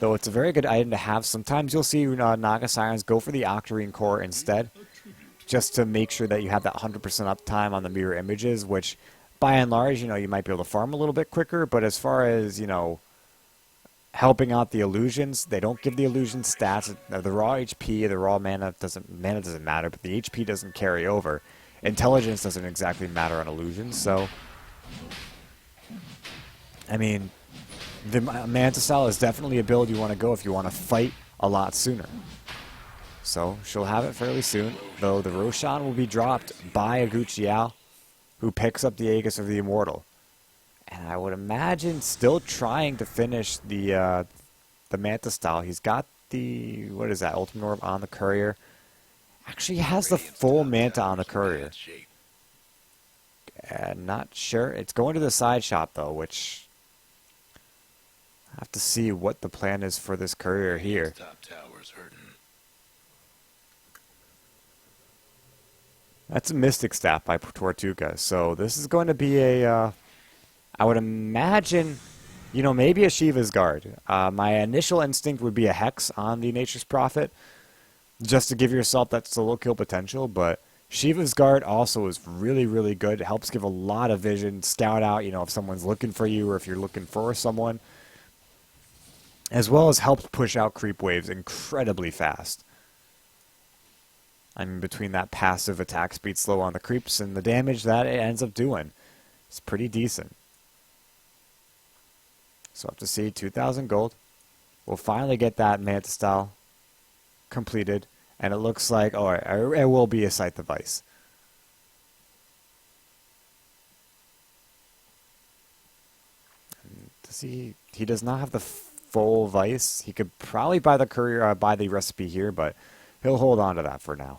Though it's a very good item to have. Sometimes you'll see Naga Sirens go for the Octarine Core instead, just to make sure that you have that 100% uptime on the mirror images, which by and large, you know, you might be able to farm a little bit quicker, but as far as, you know, helping out the illusions, they don't give the illusion stats. The raw HP, the raw mana doesn't matter, but the HP doesn't carry over. Intelligence doesn't exactly matter on illusions, so I mean, the Manta Style is definitely a build you want to go if you want to fight a lot sooner. So she'll have it fairly soon, though the Roshan will be dropped by a Gucciao, who picks up the Aegis of the Immortal. And I would imagine still trying to finish the Manta Style. He's got the, what is that, Ultimate Orb on the Courier. Actually, he has the full Manta on the Courier. Not sure. It's going to the side shop, though, which I have to see what the plan is for this Courier here. That's a Mystic Staff by Tortuga. So this is going to be a... I would imagine, you know, maybe a Shiva's Guard. My initial instinct would be a Hex on the Nature's Prophet, just to give yourself that solo kill potential, but Shiva's Guard also is really, really good. It helps give a lot of vision, scout out, you know, if someone's looking for you or if you're looking for someone, as well as helps push out creep waves incredibly fast. I mean, between that passive attack speed slow on the creeps and the damage that it ends up doing, it's pretty decent. So up to see 2,000 gold. We'll finally get that Manta Style completed, and it looks like, oh, it will be a Scythe device. Does he does not have the full Vice. He could probably buy the courier, buy the recipe here, but he'll hold on to that for now.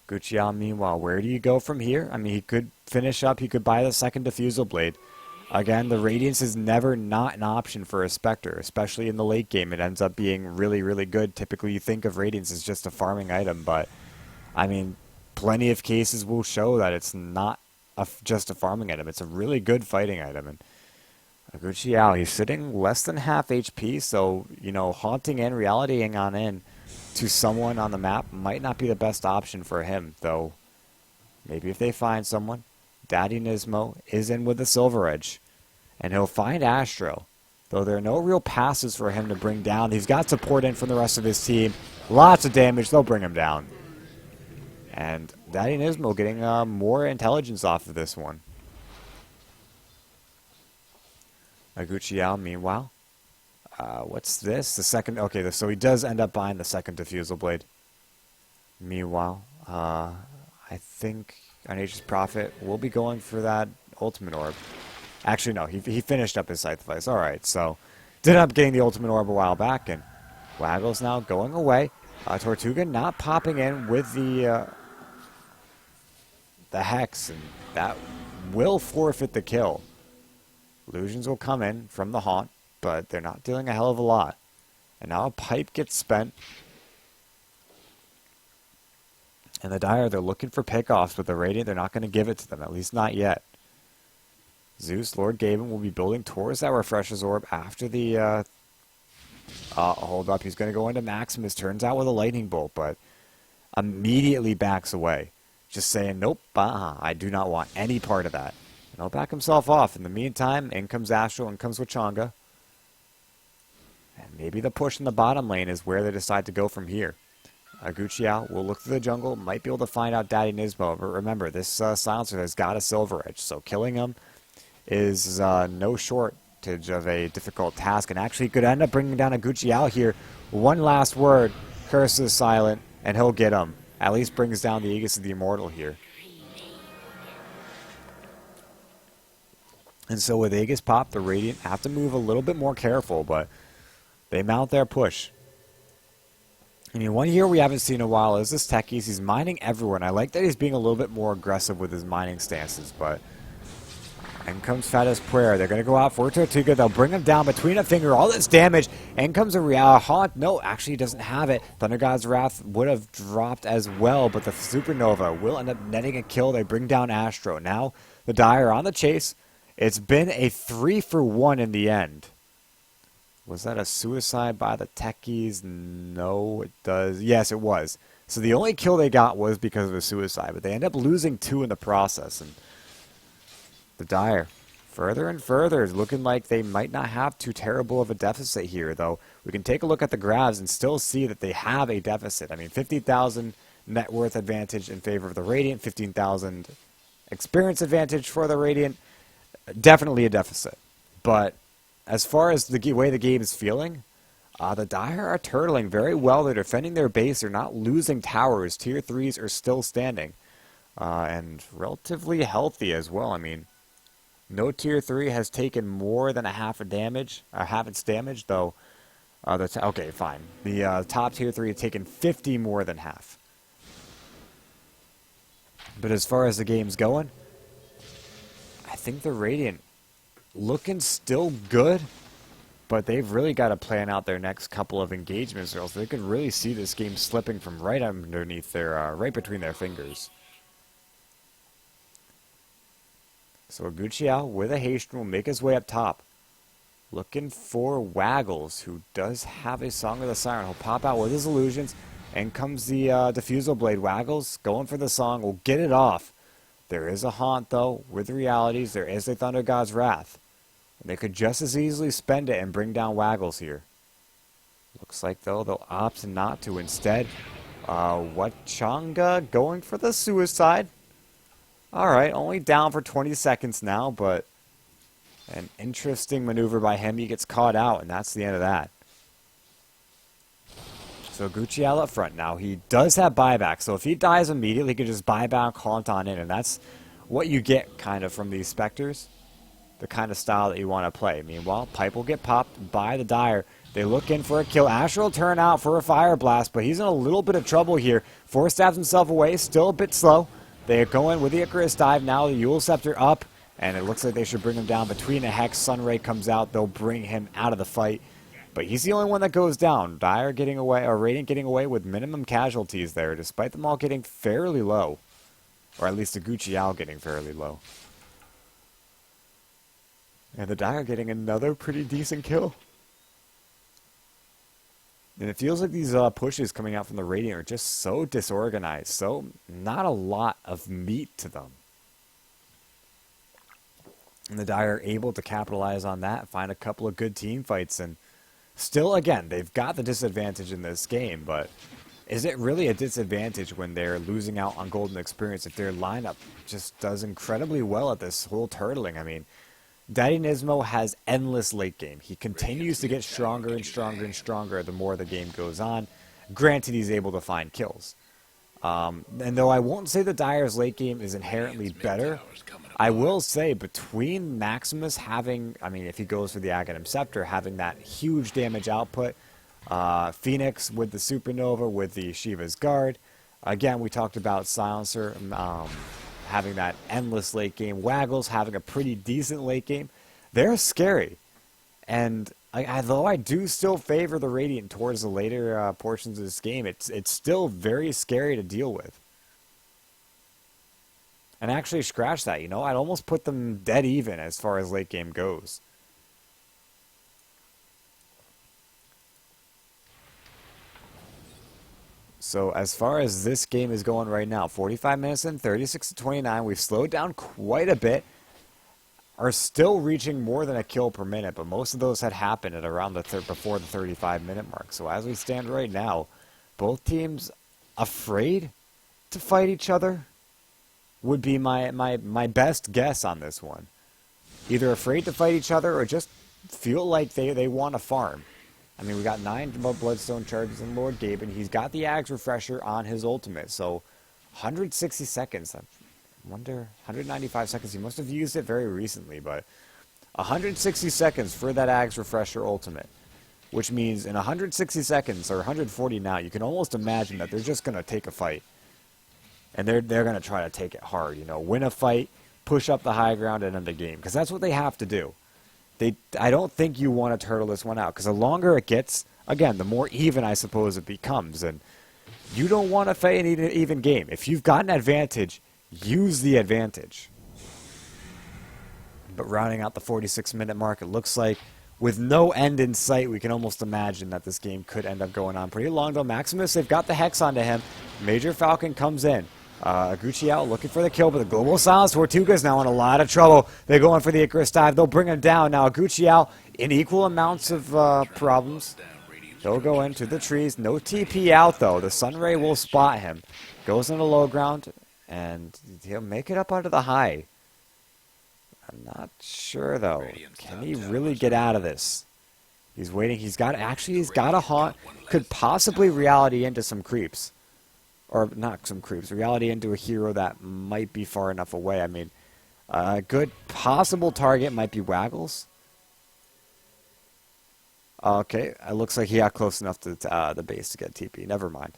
Gucciao, meanwhile, where do you go from here? I mean, he could finish up. He could buy the second Diffusal Blade. Again, the Radiance is never not an option for a Spectre, especially in the late game. It ends up being really, really good. Typically, you think of Radiance as just a farming item, but, I mean, plenty of cases will show that it's not just a farming item. It's a really good fighting item. And Aguchiao, he's sitting less than half HP, so, you know, haunting in, realitying on in to someone on the map might not be the best option for him, though maybe if they find someone. Daddy Nismo is in with the Silver Edge, and he'll find Astro, though there are no real passes for him to bring down. He's got support in from the rest of his team. Lots of damage. They'll bring him down. And Daddy Nismo getting more intelligence off of this one. Aguchiao, meanwhile. What's this? The second... Okay, so he does end up buying the second Diffusal Blade. Meanwhile, I think on Aegis Prophet will be going for that Ultimate Orb. Actually, no, he finished up his Scythe Device. Alright, so did end up getting the Ultimate Orb a while back, and Waggle's now going away. Tortuga not popping in with the Hex, and that will forfeit the kill. Illusions will come in from the Haunt, but they're not dealing a hell of a lot. And now a Pipe gets spent. And the Dire, they're looking for pickoffs, but the Radiant, they're not going to give it to them, at least not yet. Zeus, Lord Gaben, will be building towards that Refresher's Orb after the... hold up, he's going to go into Maximus, turns out with a Lightning Bolt, but immediately backs away. Just saying, nope, I do not want any part of that. And he'll back himself off. In the meantime, in comes Astro, in comes Wachanga. And maybe the push in the bottom lane is where they decide to go from here. Aguchiao will look through the jungle, might be able to find out Daddy Nismo, but remember, this Silencer has got a Silver Edge, so killing him is no shortage of a difficult task, and actually could end up bringing down Aguchiao here. One last word, Curse is silent, and he'll get him. At least brings down the Aegis of the Immortal here. And so with Aegis pop, the Radiant have to move a little bit more careful, but they mount their push. I mean, one here we haven't seen in a while is this Techies. He's mining everywhere, and I like that he's being a little bit more aggressive with his mining stances, but... In comes Fatus Prayer. They're going to go out for Tortuga. They'll bring him down between a finger. All this damage. In comes a Haunt. No, actually he doesn't have it. Thunder God's Wrath would have dropped as well, but the Supernova will end up netting a kill. They bring down Astro. Now the Dire on the chase. It's been a 3-for-1 in the end. Was that a suicide by the Techies? No, it does. Yes, it was. So the only kill they got was because of a suicide, but they end up losing 2 in the process. And the Dire, further and further, is looking like they might not have too terrible of a deficit here, though. We can take a look at the graphs and still see that they have a deficit. I mean, 50,000 net worth advantage in favor of the Radiant, 15,000 experience advantage for the Radiant. Definitely a deficit. But as far as the way the game is feeling, the Dire are turtling very well. They're defending their base. They're not losing towers. Tier 3s are still standing. And relatively healthy as well. I mean, no Tier 3 has taken more than half its damage, though. Okay, fine. The top Tier 3 has taken 50 more than half. But as far as the game's going, I think the Radiant looking still good, but they've really got to plan out their next couple of engagements, or else they could really see this game slipping from right underneath their, right between their fingers. So Aguchiao with a Hasten will make his way up top. Looking for Waggles, who does have a Song of the Siren. He'll pop out with his illusions. And comes the Diffusal Blade. Waggles going for the Song. Will get it off. There is a Haunt, though, with realities. There is a Thunder God's Wrath. And they could just as easily spend it and bring down Waggles here. Looks like, though, they'll opt not to. Instead, Wachanga going for the suicide. Alright, only down for 20 seconds now, but an interesting maneuver by him. He gets caught out, and that's the end of that. So Aguchiao up front now. He does have buyback, so if he dies immediately, he can just buy back, haunt on in, and that's what you get kind of from these Spectres. The kind of style that you want to play. Meanwhile, Pipe will get popped by the Dire. They look in for a kill. Asher will turn out for a Fire Blast, but he's in a little bit of trouble here. Force stabs himself away, still a bit slow. They go in with the Icarus Dive now. The Eul Scepter up. And it looks like they should bring him down. Between a Hex, Sunray comes out. They'll bring him out of the fight. But he's the only one that goes down. Dire getting away, or Radiant getting away with minimum casualties there, despite them all getting fairly low. Or at least the Gucci getting fairly low. And the Dire getting another pretty decent kill. And it feels like these pushes coming out from the Radiant are just so disorganized. So not a lot of meat to them. And the Dire are able to capitalize on that, find a couple of good team fights, and still, again, they've got the disadvantage in this game, but is it really a disadvantage when they're losing out on golden experience if their lineup just does incredibly well at this whole turtling? I mean, Daddy Nismo has endless late game. He continues to get stronger and stronger and stronger the more the game goes on. Granted, he's able to find kills. And though I won't say the Dire's late game is inherently better, I will say between Maximus having, I mean, if he goes for the Aghanim Scepter, having that huge damage output, Phoenix with the Supernova, with the Shiva's Guard, again, we talked about Silencer having that endless late game, Waggles having a pretty decent late game, they're scary. And though I do still favor the Radiant towards the later portions of this game, it's still very scary to deal with. And actually, scratch that, you know, I'd almost put them dead even as far as late game goes. So as far as this game is going right now, 45 minutes in, 36-29, we've slowed down quite a bit. Are still reaching more than a kill per minute, but most of those had happened at around the before the 35-minute mark. So as we stand right now, both teams afraid to fight each other would be my best guess on this one. Either afraid to fight each other or just feel like they want to farm. I mean, we got 9 Bloodstone charges in Lord Gaben. He's got the Ags Refresher on his ultimate, so 160 seconds. I wonder, 195 seconds. He must have used it very recently, but 160 seconds for that Ags Refresher ultimate, which means in 160 seconds, or 140 now, you can almost imagine that they're just going to take a fight. And they're going to try to take it hard, you know, win a fight, push up the high ground, and end the game, because that's what they have to do. I don't think you want to turtle this one out, because the longer it gets, again, the more even I suppose it becomes, and you don't want to fight an even game. If you've got an advantage, use the advantage. But rounding out the 46-minute mark, it looks like with no end in sight, we can almost imagine that this game could end up going on pretty long, though. Maximus, they've got the Hex onto him. Major Falcon comes in. Gucci out looking for the kill, but the Global Silence Tortuga's now in a lot of trouble. They're going for the Icarus Dive. They'll bring him down. Now Gucci out in equal amounts of problems. They'll go into the trees. No TP out, though. The Sunray will spot him. Goes in the low ground, and he'll make it up onto the high. I'm not sure, though. Can he really get out of this? He's waiting. He's got a haunt. Could possibly reality into some creeps. Or not some creeps. Reality into a hero that might be far enough away. I mean, a good possible target might be Waggles. Okay, it looks like he got close enough to the base to get TP. Never mind.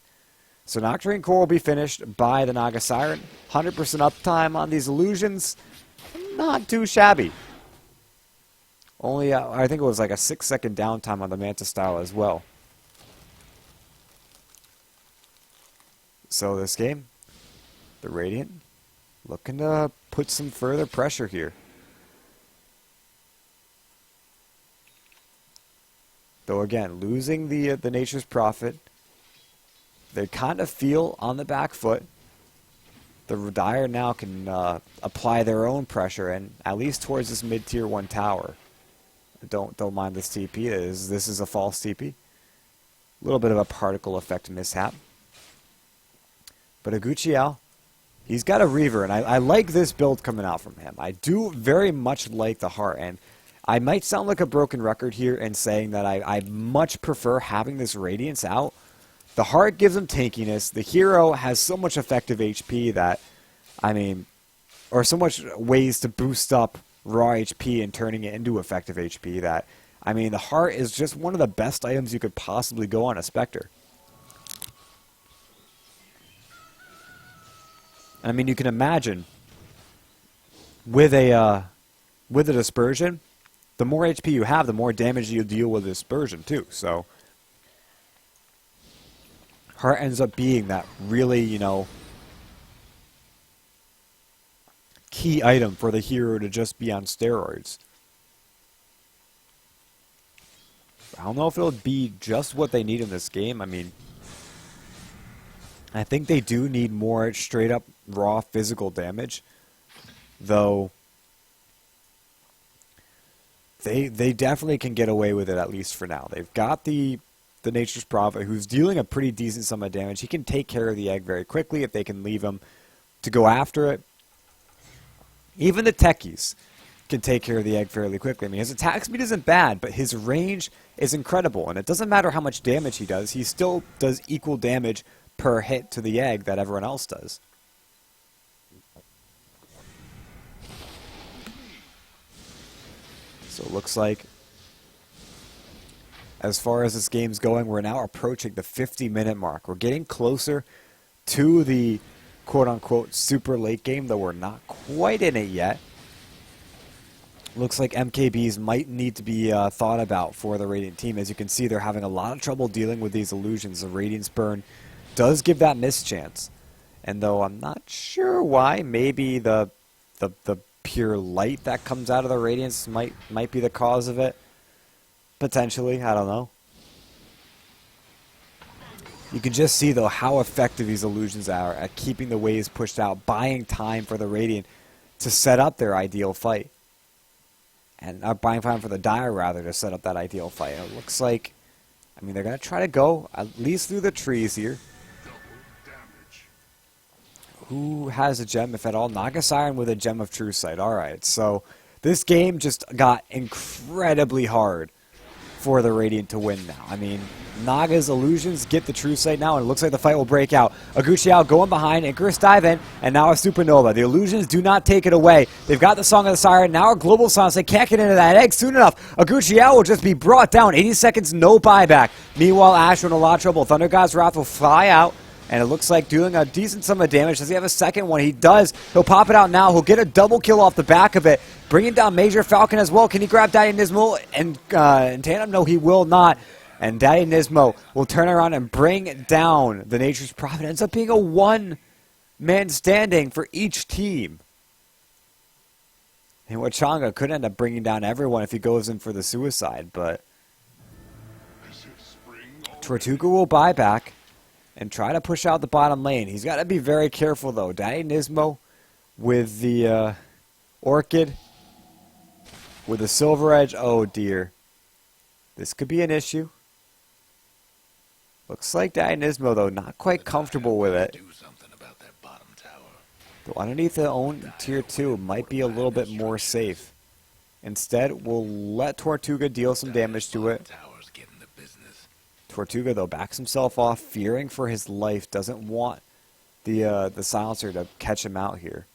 So Nocturne Core will be finished by the Naga Siren. 100% uptime on these illusions. Not too shabby. Only, I think it was like a 6-second downtime on the Manta style as well. So this game, the Radiant, looking to put some further pressure here. Though again, losing the Nature's Prophet, they kind of feel on the back foot. The Dire now can apply their own pressure, and at least towards this mid-tier 1 tower. Don't mind this TP. This is a false TP. A little bit of a particle effect mishap. But Aguchiao, he's got a Reaver, and I like this build coming out from him. I do very much like the Heart, and I might sound like a broken record here in saying that I much prefer having this Radiance out. The Heart gives him tankiness. The hero has so much effective HP that, I mean, or so much ways to boost up raw HP and turning it into effective HP that, I mean, the Heart is just one of the best items you could possibly go on a Spectre. I mean, you can imagine with a with the dispersion, the more HP you have, the more damage you deal with dispersion too. So Heart ends up being that really, you know, key item for the hero to just be on steroids. I don't know if it'll be just what they need in this game. I mean, I think they do need more straight up raw physical damage, though they definitely can get away with it, at least for now. They've got the Nature's Prophet, who's dealing a pretty decent sum of damage. He can take care of the egg very quickly if they can leave him to go after it. Even the techies can take care of the egg fairly quickly. I mean, his attack speed isn't bad, but his range is incredible. And it doesn't matter how much damage he still does equal damage per hit to the egg that everyone else does. So it looks like, as far as this game's going, we're now approaching the 50-minute mark. We're getting closer to the quote-unquote super late game, though we're not quite in it yet. Looks like MKBs might need to be thought about for the Radiant team. As you can see, they're having a lot of trouble dealing with these illusions. The Radiance Burn does give that miss chance. And though I'm not sure why, maybe the pure light that comes out of the Radiance might be the cause of it. Potentially, I don't know. You can just see, though, how effective these illusions are at keeping the waves pushed out, buying time for the Radiant to set up their ideal fight. And buying time for the Dire, rather, to set up that ideal fight. And it looks like, I mean, they're going to try to go at least through the trees here. Who has a gem, if at all? Naga Siren with a Gem of True Sight. Alright, so this game just got incredibly hard for the Radiant to win now. I mean, Naga's illusions get the True Sight now, and it looks like the fight will break out. Aguchiao going behind, Icarus dive in, and now a Supernova. The illusions do not take it away. They've got the Song of the Siren, now a Global Silence. They can't get into that egg soon enough. Aguchiao will just be brought down. 80 seconds, no buyback. Meanwhile, Asher in a lot of trouble. Thunder God's Wrath will fly out, and it looks like doing a decent sum of damage. Does he have a second one? He does. He'll pop it out now. He'll get a double kill off the back of it. Bringing down Major Falcon as well. Can he grab Daddy Nismo and tandem? No, he will not. And Daddy Nismo will turn around and bring down the Nature's Prophet. It ends up being a one-man standing for each team. And Wachanga could end up bringing down everyone if he goes in for the suicide, but Tortuga will buy back and try to push out the bottom lane. He's got to be very careful, though. Daddy Nismo with the Orchid, with the Silver Edge. Oh, dear. This could be an issue. Looks like Daddy Nismo, though, not quite comfortable with it. Though underneath the own tier 2 might be a little bit more safe. Instead, we'll let Tortuga deal some damage to it. Tortuga, though, backs himself off, fearing for his life, doesn't want the Silencer to catch him out here.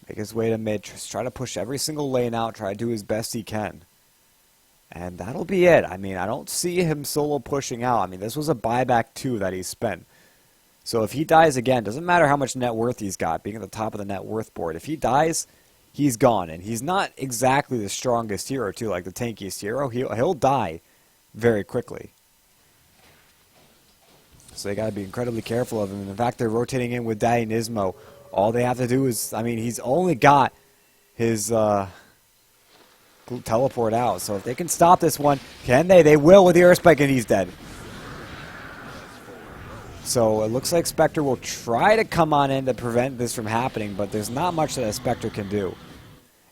Make his way to mid, try to push every single lane out, try to do his best he can. And that'll be it. I mean, I don't see him solo pushing out. I mean, this was a buyback too that he spent. So if he dies again, doesn't matter how much net worth he's got, being at the top of the net worth board. If he dies, he's gone. And he's not exactly the strongest hero too, like the tankiest hero. He'll die very quickly. So they got to be incredibly careful of him. And in fact, they're rotating in with Daddy Nismo. All they have to do is, I mean, he's only got his teleport out. So if they can stop this one, can they? They will with the Earth Spike, and he's dead. So it looks like Spectre will try to come on in to prevent this from happening, but there's not much that a Spectre can do.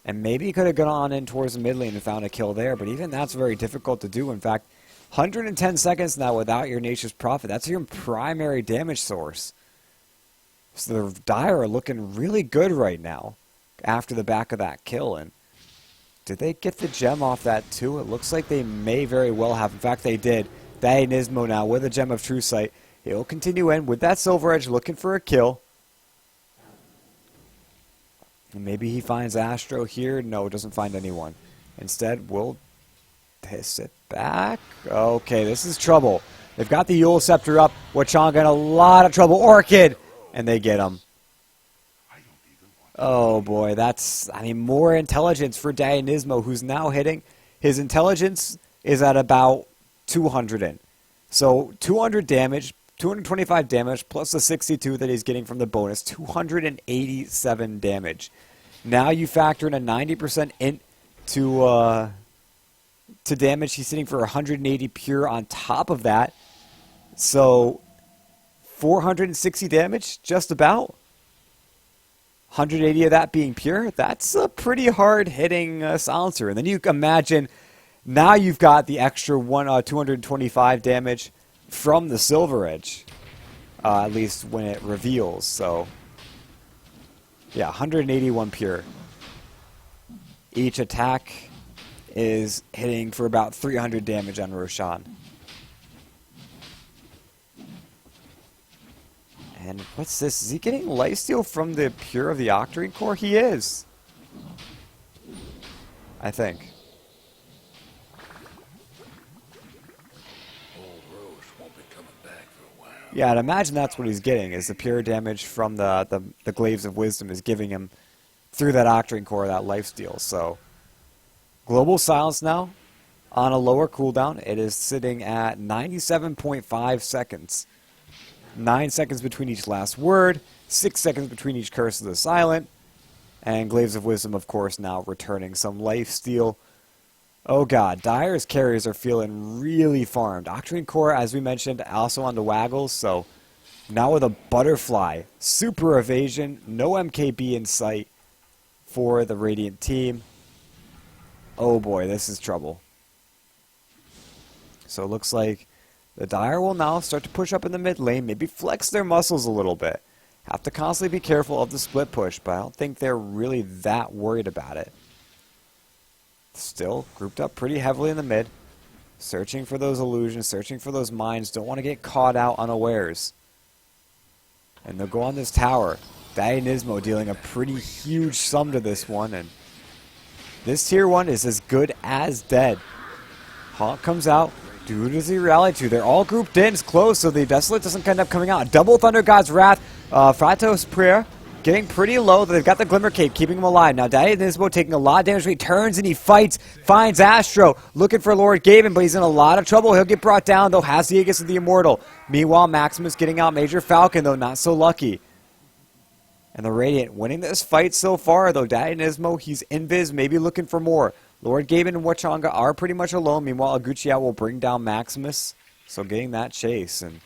And maybe he could have gone on in towards the mid lane and found a kill there, but even that's very difficult to do. In fact, 110 seconds now without your Nature's Prophet. That's your primary damage source. So the Dire are looking really good right now after the back of that kill. And did they get the gem off that too? It looks like they may very well have. In fact, they did. Daddy Nismo now with a Gem of True Sight. He'll continue in with that Silver Edge looking for a kill. And maybe he finds Astro here. No, doesn't find anyone. Instead, we'll piss it back. Okay, this is trouble. They've got the Yule Scepter up. Wachanga in a lot of trouble. Orchid! And they get him. Oh boy, I mean, more intelligence for Dianismo, who's now hitting. His intelligence is at about 200 in. So 200 damage, 225 damage, plus the 62 that he's getting from the bonus, 287 damage. Now you factor in a 90% int to damage. He's hitting for 180 pure on top of that. So 460 damage, just about. 180 of that being pure. That's a pretty hard hitting silencer. And then you imagine now you've got the extra 225 damage from the Silver Edge, at least when it reveals. So yeah, 181 pure. Each attack is hitting for about 300 damage on Roshan. And what's this? Is he getting lifesteal from the pure of the Octarine Core? He is. I think. Yeah, I'd imagine that's what he's getting, is the pure damage from the Glaives of Wisdom is giving him, through that Octarine Core, that lifesteal. So, Global Silence now, on a lower cooldown. It is sitting at 97.5 seconds. 9 seconds between each last word, 6 seconds between each Curse of the Silent, and Glaives of Wisdom, of course, now returning some lifesteal. Oh god, Dire's carries are feeling really farmed. Octarine Core, as we mentioned, also on the Waggles, so now with a Butterfly, super evasion, no MKB in sight for the Radiant team. Oh boy, this is trouble. So it looks like the Dire will now start to push up in the mid lane, maybe flex their muscles a little bit. Have to constantly be careful of the split push, but I don't think they're really that worried about it. Still grouped up pretty heavily in the mid, searching for those illusions, searching for those mines, don't want to get caught out unawares. And they'll go on this tower. Dianismo dealing a pretty huge sum to this one, and this tier 1 is as good as dead. Haunt comes out. Who does he rally to? They're all grouped in. It's close, so the Desolate doesn't end up coming out. Double Thunder God's Wrath. Fratos Prayer getting pretty low. They've got the Glimmer Cape keeping him alive. Now, Dianismo taking a lot of damage. He turns and he fights. Finds Astro. Looking for Lord Gaben, but he's in a lot of trouble. He'll get brought down, though. Has the Aegis of the Immortal. Meanwhile, Maximus getting out Major Falcon, though. Not so lucky. And the Radiant winning this fight so far, though. Dianismo, he's invis, maybe looking for more. Lord Gaben and Wachanga are pretty much alone. Meanwhile, Aguchiao will bring down Maximus. So getting that chase. And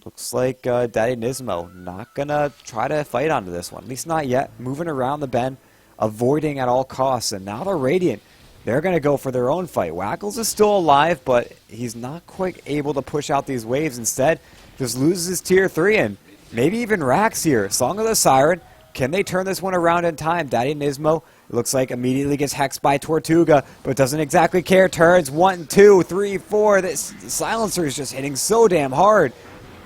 looks like Dianismo not going to try to fight onto this one. At least not yet. Moving around the bend. Avoiding at all costs. And now the Radiant, they're going to go for their own fight. Waggles is still alive, but he's not quite able to push out these waves. Instead, just loses his tier 3 and maybe even Rax here. Song of the Siren. Can they turn this one around in time? Dianismo, it looks like immediately gets hexed by Tortuga, but doesn't exactly care. Turns 1, 2, 3, 4. This silencer is just hitting so damn hard.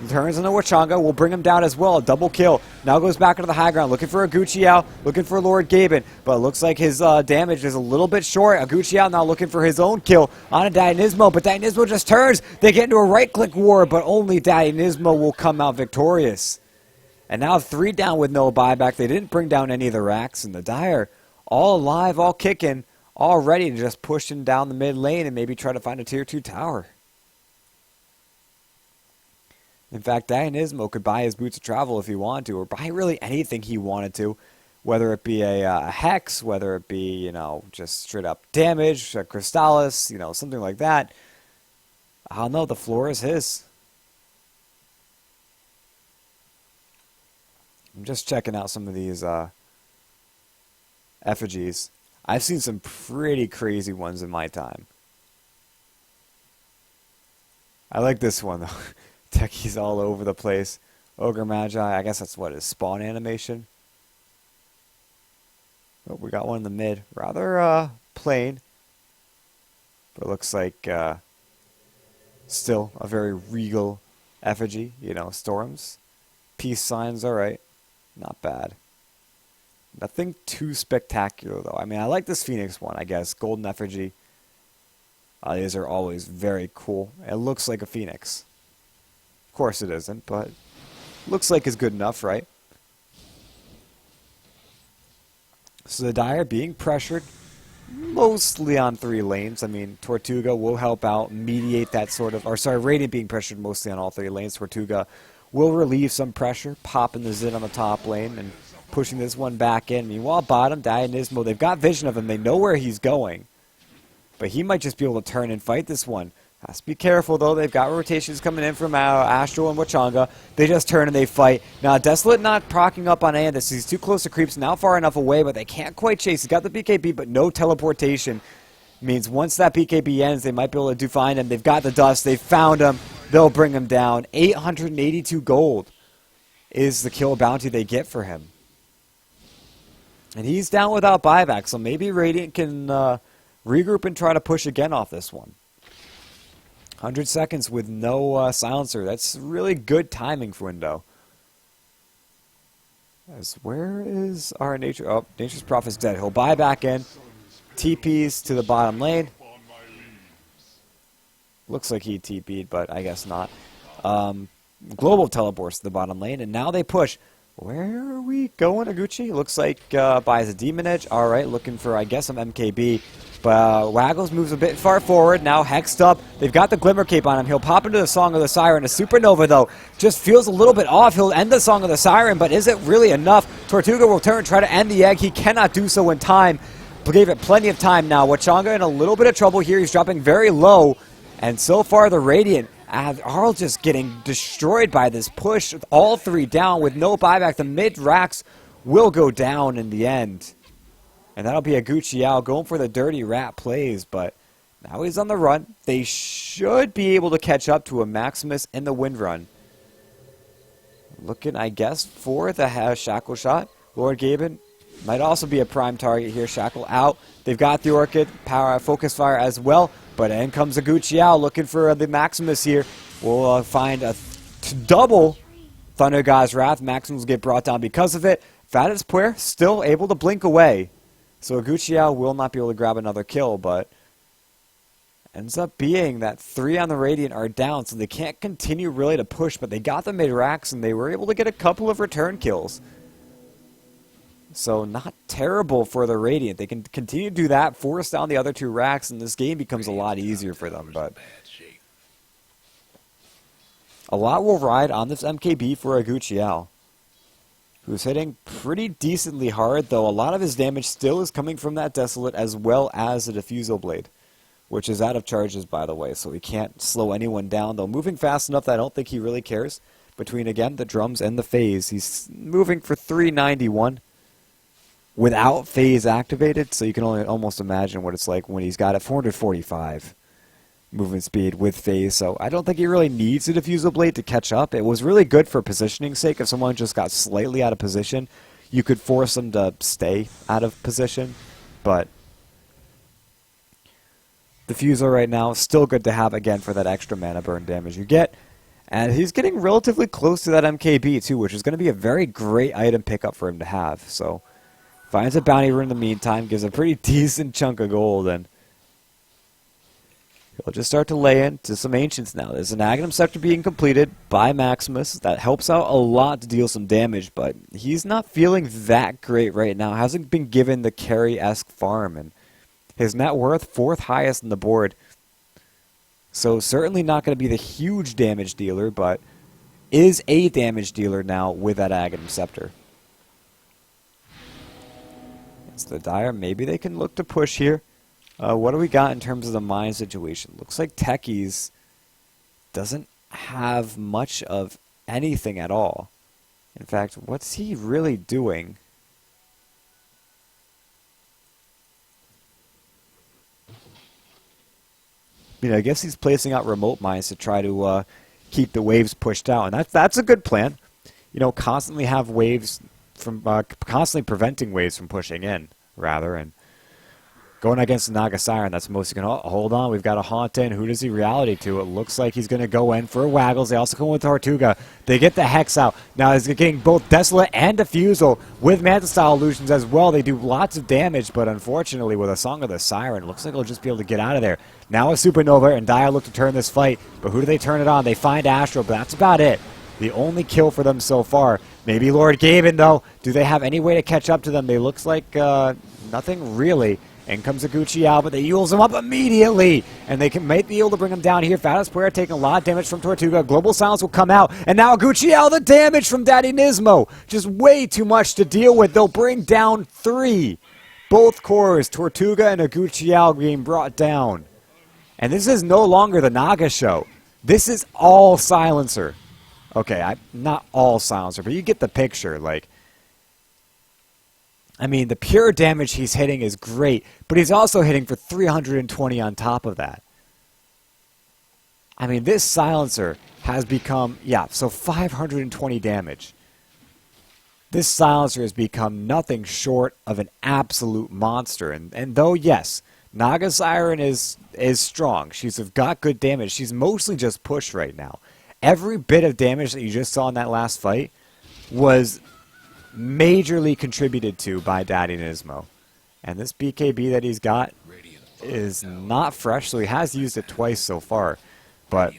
Turns into Wachanga, will bring him down as well. A double kill. Now goes back into the high ground, looking for Aguchiao, looking for Lord Gaben, but it looks like his damage is a little bit short. Aguchiao now looking for his own kill on a Dianismo, but Dianismo just turns. They get into a right-click war, but only Dianismo will come out victorious. And now 3 down with no buyback. They didn't bring down any of the racks, and the Dire all alive, all kicking, all ready to just push him down the mid lane and maybe try to find a tier 2 tower. In fact, Dianismo could buy his Boots of Travel if he wanted to, or buy really anything he wanted to, whether it be a Hex, whether it be, you know, just straight up damage, a Crystallis, you know, something like that. I don't know, the floor is his. I'm just checking out some of these effigies. I've seen some pretty crazy ones in my time. I like this one, though. Techies all over the place. Ogre Magi, I guess that's what his spawn animation. Oh, we got one in the mid. Rather plain. But it looks like still a very regal effigy. You know, storms. Peace signs, alright. Not bad. Nothing too spectacular, though. I mean, I like this Phoenix one, I guess. Golden effigy. These are always very cool. It looks like a Phoenix. Of course it isn't, but looks like it's good enough, right? So the Dire being pressured mostly on 3 lanes. I mean, Tortuga will help out, mediate that sort of, or sorry, Radiant being pressured mostly on all 3 lanes. Tortuga will relieve some pressure, popping the Zid on the top lane and pushing this one back in. Meanwhile, bottom, Dia and Nismo, they've got vision of him. They know where he's going. But he might just be able to turn and fight this one. Has to be careful, though. They've got rotations coming in from Astral and Wachanga. They just turn and they fight. Now, Desolate not procking up on Andis. He's too close to creeps, now far enough away, but they can't quite chase. He's got the BKB, but no teleportation. Means once that BKB ends, they might be able to find him. They've got the dust. They've found him. They'll bring him down. 882 gold is the kill bounty they get for him. And he's down without buyback, so maybe Radiant can regroup and try to push again off this one. 100 seconds with no silencer. That's really good timing for Window. As where is our Nature? Oh, Nature's Prophet's dead. He'll buy back in. TP's to the bottom lane. Looks like he TP'd, but I guess not. Global teleports to the bottom lane, and now they push. Where are we going, Aguchi? Looks like buys a Demon Edge. All right, looking for, I guess, some MKB. But Waggles moves a bit far forward, now hexed up. They've got the Glimmer Cape on him. He'll pop into the Song of the Siren. A Supernova, though, just feels a little bit off. He'll end the Song of the Siren, but is it really enough? Tortuga will turn and try to end the egg. He cannot do so in time. Gave it plenty of time now. Wachanga in a little bit of trouble here. He's dropping very low. And so far, the Radiant are just getting destroyed by this push. With all 3 down with no buyback. The mid-racks will go down in the end. And that'll be a Gucci out going for the dirty rat plays, but now he's on the run. They should be able to catch up to a Maximus in the wind run. Looking, I guess, for the Shackle shot. Lord Gaben might also be a prime target here. Shackle out. They've got the Orchid, power, focus fire as well, but in comes the Gucci out looking for the Maximus here. We'll find a double Thunder God's Wrath. Maximus will get brought down because of it. Fatis Puer still able to blink away. So Aguchiao will not be able to grab another kill, but ends up being that 3 on the Radiant are down, so they can't continue really to push, but they got the mid-racks, and they were able to get a couple of return kills. So not terrible for the Radiant. They can continue to do that, force down the other 2 racks, and this game becomes a lot easier for them. But a lot will ride on this MKB for Aguchiao, who's hitting pretty decently hard, though a lot of his damage still is coming from that Desolate as well as the Diffusal Blade, which is out of charges, by the way, so he can't slow anyone down, though moving fast enough that I don't think he really cares. Between, again, the drums and the phase, he's moving for 391 without phase activated, so you can only almost imagine what it's like when he's got it 445 movement speed with phase, so I don't think he really needs a Diffusal Blade to catch up. It was really good for positioning's sake. If someone just got slightly out of position, you could force them to stay out of position, but Diffusal right now is still good to have, again, for that extra mana burn damage you get. And he's getting relatively close to that MKB, too, which is going to be a very great item pickup for him to have. So, finds a bounty rune in the meantime, gives a pretty decent chunk of gold, and he'll just start to lay into some Ancients now. There's an Aghanim Scepter being completed by Maximus. That helps out a lot to deal some damage, but he's not feeling that great right now. Hasn't been given the carry-esque farm, and his net worth, 4th highest on the board. So certainly not going to be the huge damage dealer, but is a damage dealer now with that Aghanim Scepter. It's the Dire. Maybe they can look to push here. What do we got in terms of the mine situation? Looks like Techies doesn't have much of anything at all. In fact, what's he really doing? I guess he's placing out remote mines to try to keep the waves pushed out, and that's a good plan. Constantly have waves from constantly preventing waves from pushing in, rather, and going against the Naga Siren, that's mostly going to... Hold on, we've got a Haunt in. Who does he reality to? It looks like he's going to go in for a Waggles. They also come with Tortuga. They get the Hex out. Now he's getting both Desolate and Diffusal with Manta-style illusions as well. They do lots of damage, but unfortunately with a Song of the Siren, it looks like he'll just be able to get out of there. Now a Supernova, and Dire look to turn this fight, but who do they turn it on? They find Astro, but that's about it. The only kill for them so far. Maybe Lord Gaben, though. Do they have any way to catch up to them? They looks like nothing really. In comes Aguchial, but they use him up immediately. And they might be able to bring him down here. Fatus Puer taking a lot of damage from Tortuga. Global Silence will come out. And now Aguchial, the damage from Daddy Nismo. Just way too much to deal with. They'll bring down 3. Both cores, Tortuga and Aguchial, being brought down. And this is no longer the Naga show. This is all Silencer. Okay, not all Silencer, but you get the picture. Like, I mean, the pure damage he's hitting is great, but he's also hitting for 320 on top of that. I mean, this Silencer has become, yeah, so 520 damage. This Silencer has become nothing short of an absolute monster. And though, yes, Naga Siren is strong. She's got good damage. She's mostly just push right now. Every bit of damage that you just saw in that last fight was majorly contributed to by Daddy Nismo. And this BKB that he's got is not fresh, so he has used it twice so far. But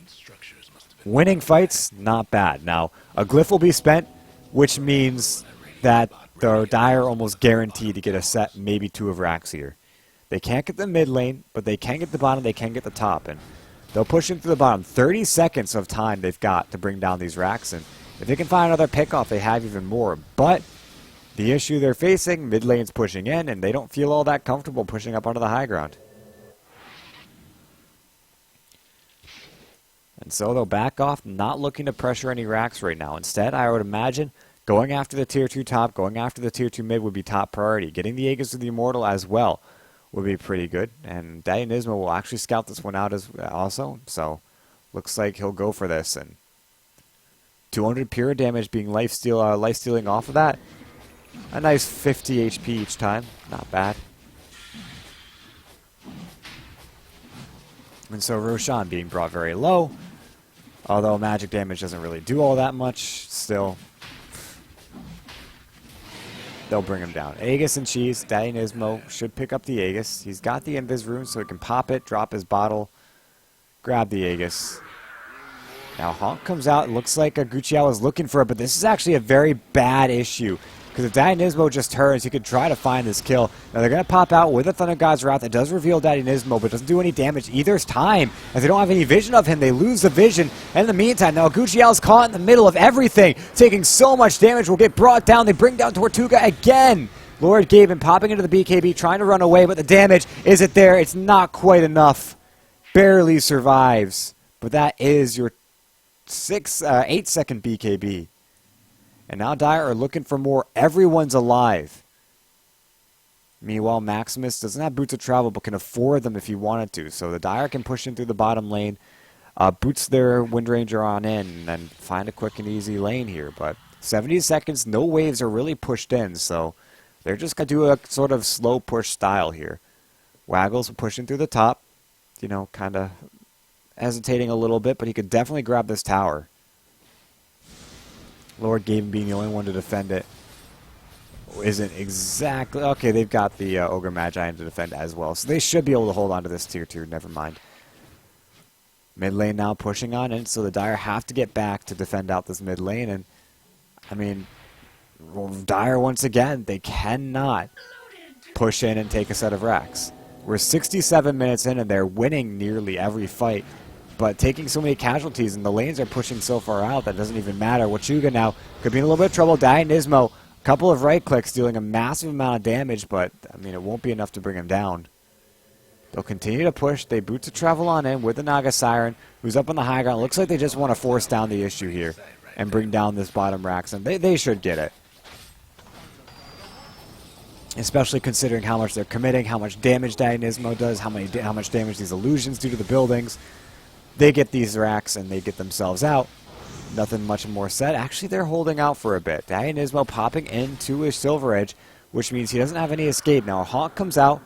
winning fights, not bad. Now, a glyph will be spent, which means that the Dire are almost guaranteed to get a set, maybe 2 of racks here. They can't get the mid lane, but they can get the bottom, they can get the top. And they'll push him through the bottom. 30 seconds of time they've got to bring down these racks. And if they can find another pickoff, they have even more. But the issue they're facing, mid lane's pushing in, and they don't feel all that comfortable pushing up onto the high ground. And so they'll back off, not looking to pressure any racks right now. Instead, I would imagine going after the tier 2 top, going after the tier 2 mid would be top priority. Getting the Aegis of the Immortal as well would be pretty good. And Daddy Nismo will actually scout this one out as also. So looks like he'll go for this. And 200 pure damage being life stealing off of that. A nice 50 HP each time. Not bad. And so Roshan being brought very low. Although magic damage doesn't really do all that much. Still, they'll bring him down. Aegis and Cheese. Daddy Nismo should pick up the Aegis. He's got the Invis rune so he can pop it, drop his bottle, grab the Aegis. Now Honk comes out. It looks like Aguchial is looking for it, but this is actually a very bad issue. Because if Daddy Nismo just turns, he could try to find this kill. Now they're going to pop out with a Thunder God's Wrath. It does reveal Daddy Nismo, but doesn't do any damage either time. As they don't have any vision of him, they lose the vision. And in the meantime, now Aguchial is caught in the middle of everything, taking so much damage, will get brought down. They bring down Tortuga again. Lord Gaben popping into the BKB, trying to run away, but the damage isn't there. It's not quite enough. Barely survives. But that is your 8-second BKB. And now Dire are looking for more. Everyone's alive. Meanwhile, Maximus doesn't have boots of travel, but can afford them if he wanted to. So the Dire can push in through the bottom lane, boots their Wind Ranger on in, and find a quick and easy lane here. But 70 seconds, no waves are really pushed in, so they're just going to do a sort of slow push style here. Waggles pushing through the top, you know, kind of hesitating a little bit, but he could definitely grab this tower. Lord Gaben being the only one to defend it isn't exactly... Okay, they've got the Ogre Magi to defend as well, so they should be able to hold on to this tier 2, never mind. Mid lane now pushing on in, so the Dire have to get back to defend out this mid lane, and, I mean, Dire once again, they cannot push in and take a set of racks. We're 67 minutes in, and they're winning nearly every fight. But taking so many casualties, and the lanes are pushing so far out that doesn't even matter. Wachuga now could be in a little bit of trouble. Daddy Nismo, a couple of right clicks dealing a massive amount of damage, but I mean it won't be enough to bring him down. They'll continue to push. They boot to travel on in with the Naga Siren, who's up on the high ground. Looks like they just want to force down the issue here and bring down this bottom racks, and they should get it. Especially considering how much they're committing, how much damage Daddy Nismo does, how much damage these illusions do to the buildings. They get these racks and they get themselves out. Nothing much more said. Actually, they're holding out for a bit. Daddy Nismo popping into his Silver Edge, which means he doesn't have any escape. Now, a Honk comes out.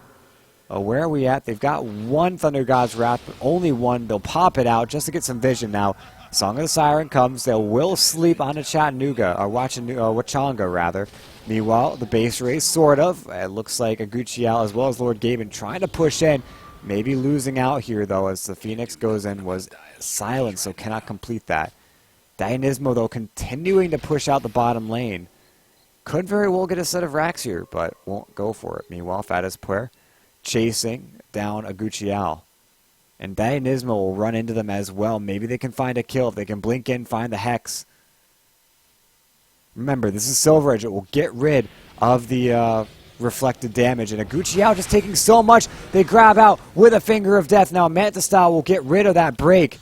Where are we at? They've got one Thunder God's Wrath, but only one. They'll pop it out just to get some vision now. Song of the Siren comes. They will sleep on a Chattanooga, or Wachanga, rather. Meanwhile, the base race, sort of. It looks like Aguchial as well as Lord Gaben trying to push in. Maybe losing out here, though, as the Phoenix goes in, was silent, so cannot complete that. Dionysmo, though, continuing to push out the bottom lane. Could very well get a set of racks here, but won't go for it. Meanwhile, Fatispuer chasing down Aguchial. And Dionysmo will run into them as well. Maybe they can find a kill. If they can blink in, find the Hex. Remember, this is Silver Edge. It will get rid of the reflected damage. And Aguchial just taking so much. They grab out with a Finger of Death. Now Manta Style will get rid of that break.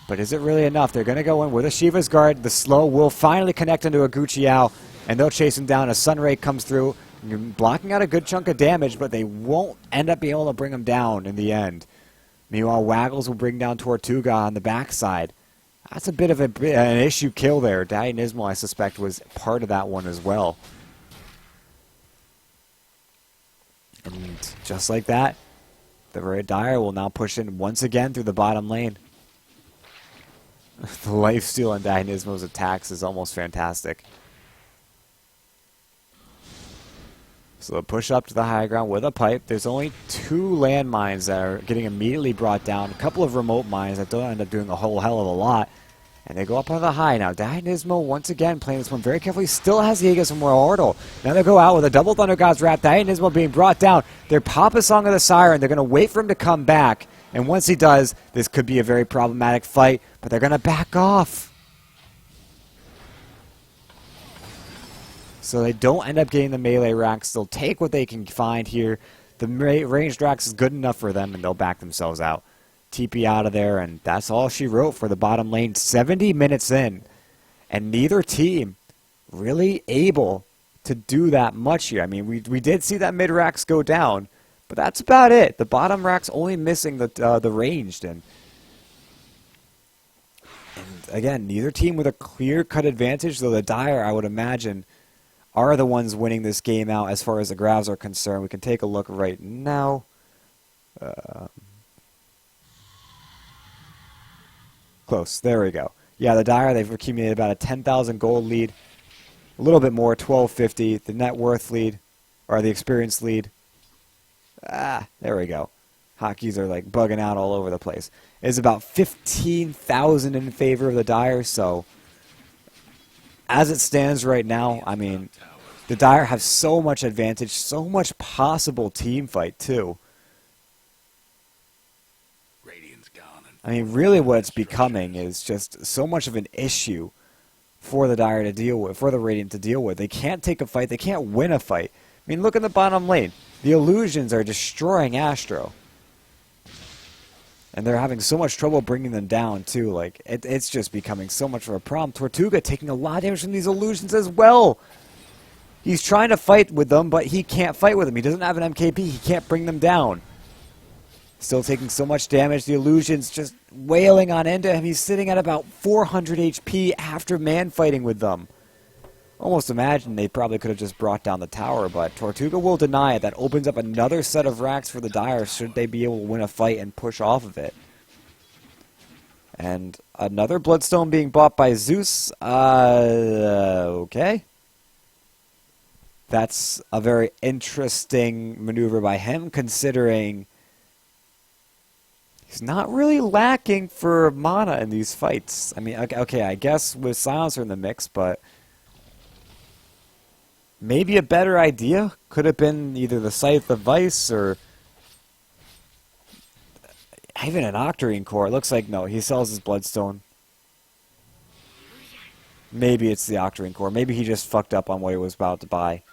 But is it really enough? They're going to go in with a Shiva's Guard. The slow will finally connect into Aguchial. And they'll chase him down as Sunray comes through. Blocking out a good chunk of damage, but they won't end up being able to bring him down in the end. Meanwhile, Waggles will bring down Tortuga on the backside. That's a bit of an issue kill there. Dionysmo, I suspect, was part of that one as well. And just like that, the Red Dire will now push in once again through the bottom lane. The lifesteal on Dionysmo's attacks is almost fantastic. So they'll push up to the high ground with a pipe. There's only 2 landmines that are getting immediately brought down. A couple of remote mines that don't end up doing a whole hell of a lot. And they go up on the high. Now, Dionysmo, once again, playing this one very carefully, still has the Aegis from Mortal. Now they go out with a double Thunder God's Wrath. Dionysmo being brought down. They pop a Song of the Siren. They're going to wait for him to come back. And once he does, this could be a very problematic fight. But they're going to back off. So they don't end up getting the melee racks. They'll take what they can find here. The ranged racks is good enough for them, and they'll back themselves out. TP out of there, and that's all she wrote for the bottom lane. 70 minutes in, and neither team really able to do that much here. I mean, we did see that mid racks go down, but that's about it. The bottom rack's only missing the ranged, and again, neither team with a clear-cut advantage, though the Dire, I would imagine, are the ones winning this game out as far as the graphs are concerned. We can take a look right now. Close. There we go. Yeah, the Dire, they've accumulated about a 10,000 gold lead. A little bit more, 1250. The net worth lead, or the experience lead. There we go. Hotkeys are like bugging out all over the place. It's about 15,000 in favor of the Dire, so as it stands right now, I mean, the Dire have so much advantage, so much possible team fight, too. I mean, really what it's becoming is just so much of an issue for the Dire to deal with, for the Radiant to deal with. They can't take a fight. They can't win a fight. I mean, look in the bottom lane. The Illusions are destroying Astro. And they're having so much trouble bringing them down, too. Like, it's just becoming so much of a problem. Tortuga taking a lot of damage from these Illusions as well. He's trying to fight with them, but he can't fight with them. He doesn't have an MKP. He can't bring them down. Still taking so much damage. The Illusions just wailing on into him. He's sitting at about 400 HP after man-fighting with them. Almost imagine they probably could have just brought down the tower, but Tortuga will deny it. That opens up another set of racks for the Dire should they be able to win a fight and push off of it. And another Bloodstone being bought by Zeus. Okay. That's a very interesting maneuver by him, considering he's not really lacking for mana in these fights. I mean, okay, I guess with Silencer in the mix, but maybe a better idea could have been either the Scythe of Vice or even an Octarine Core. It looks like, no, he sells his Bloodstone. Maybe it's the Octarine Core. Maybe he just fucked up on what he was about to buy.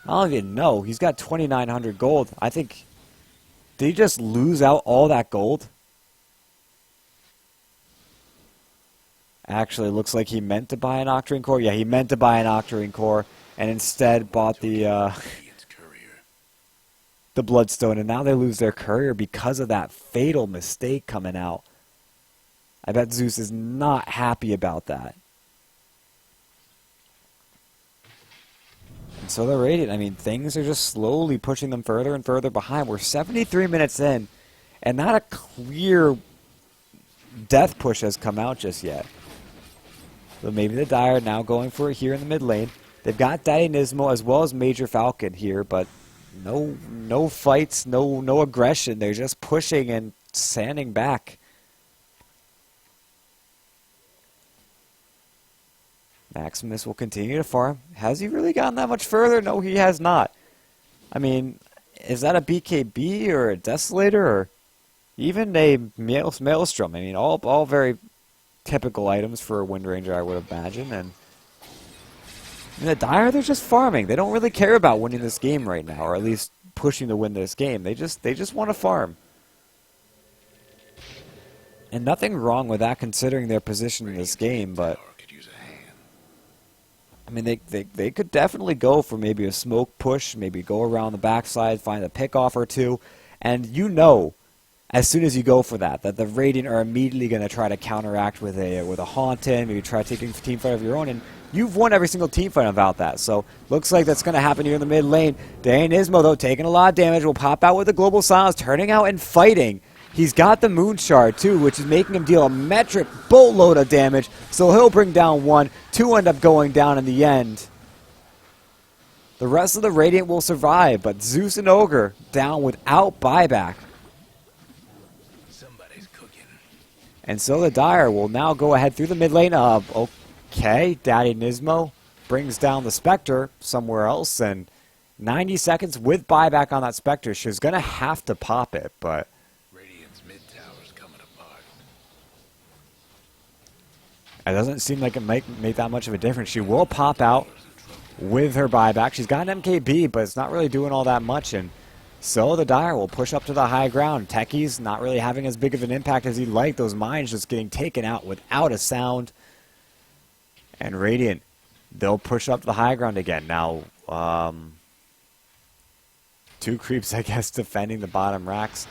I don't even know. He's got 2,900 gold. I think, did he just lose out all that gold? Actually, it looks like he meant to buy an Octarine Core. Yeah, he meant to buy an Octarine Core and instead bought the Bloodstone, and now they lose their courier because of that fatal mistake coming out. I bet Zeus is not happy about that. And so the Radiant, I mean, things are just slowly pushing them further and further behind. We're 73 minutes in, and not a clear death push has come out just yet. So maybe the Dire now going for it here in the mid lane. They've got Dionysmo as well as Major Falcon here, but no fights, no aggression. They're just pushing and standing back. Maximus will continue to farm. Has he really gotten that much further? No, he has not. I mean, is that a BKB or a Desolator or even a Maelstrom? I mean, all very typical items for a Wind Ranger, I would imagine. And the Dire, they're just farming. They don't really care about winning this game right now, or at least pushing to win this game. They just want to farm. And nothing wrong with that considering their position in this game, but I mean, they could definitely go for maybe a smoke push, maybe go around the backside, find a pickoff or two, and you know, as soon as you go for that the Radiant are immediately going to try to counteract with a haunt in, maybe try taking a team fight of your own, and you've won every single team fight about that. So looks like that's going to happen here in the mid lane. Nismo, though, taking a lot of damage, will pop out with the Global Silence, turning out and fighting. He's got the Moon Shard, too, which is making him deal a metric boatload of damage. So he'll bring down one. Two end up going down in the end. The rest of the Radiant will survive, but Zeus and Ogre down without buyback. Somebody's cooking. And so the Dire will now go ahead through the mid lane of, okay, Daddy Nismo brings down the Spectre somewhere else. And 90 seconds with buyback on that Spectre. She's going to have to pop it, but it doesn't seem like it might make that much of a difference. She will pop out with her buyback. She's got an MKB, but it's not really doing all that much. And so the Dire will push up to the high ground. Techie's not really having as big of an impact as he'd like. Those mines just getting taken out without a sound. And Radiant, they'll push up to the high ground again. Now, two creeps, I guess, defending the bottom racks.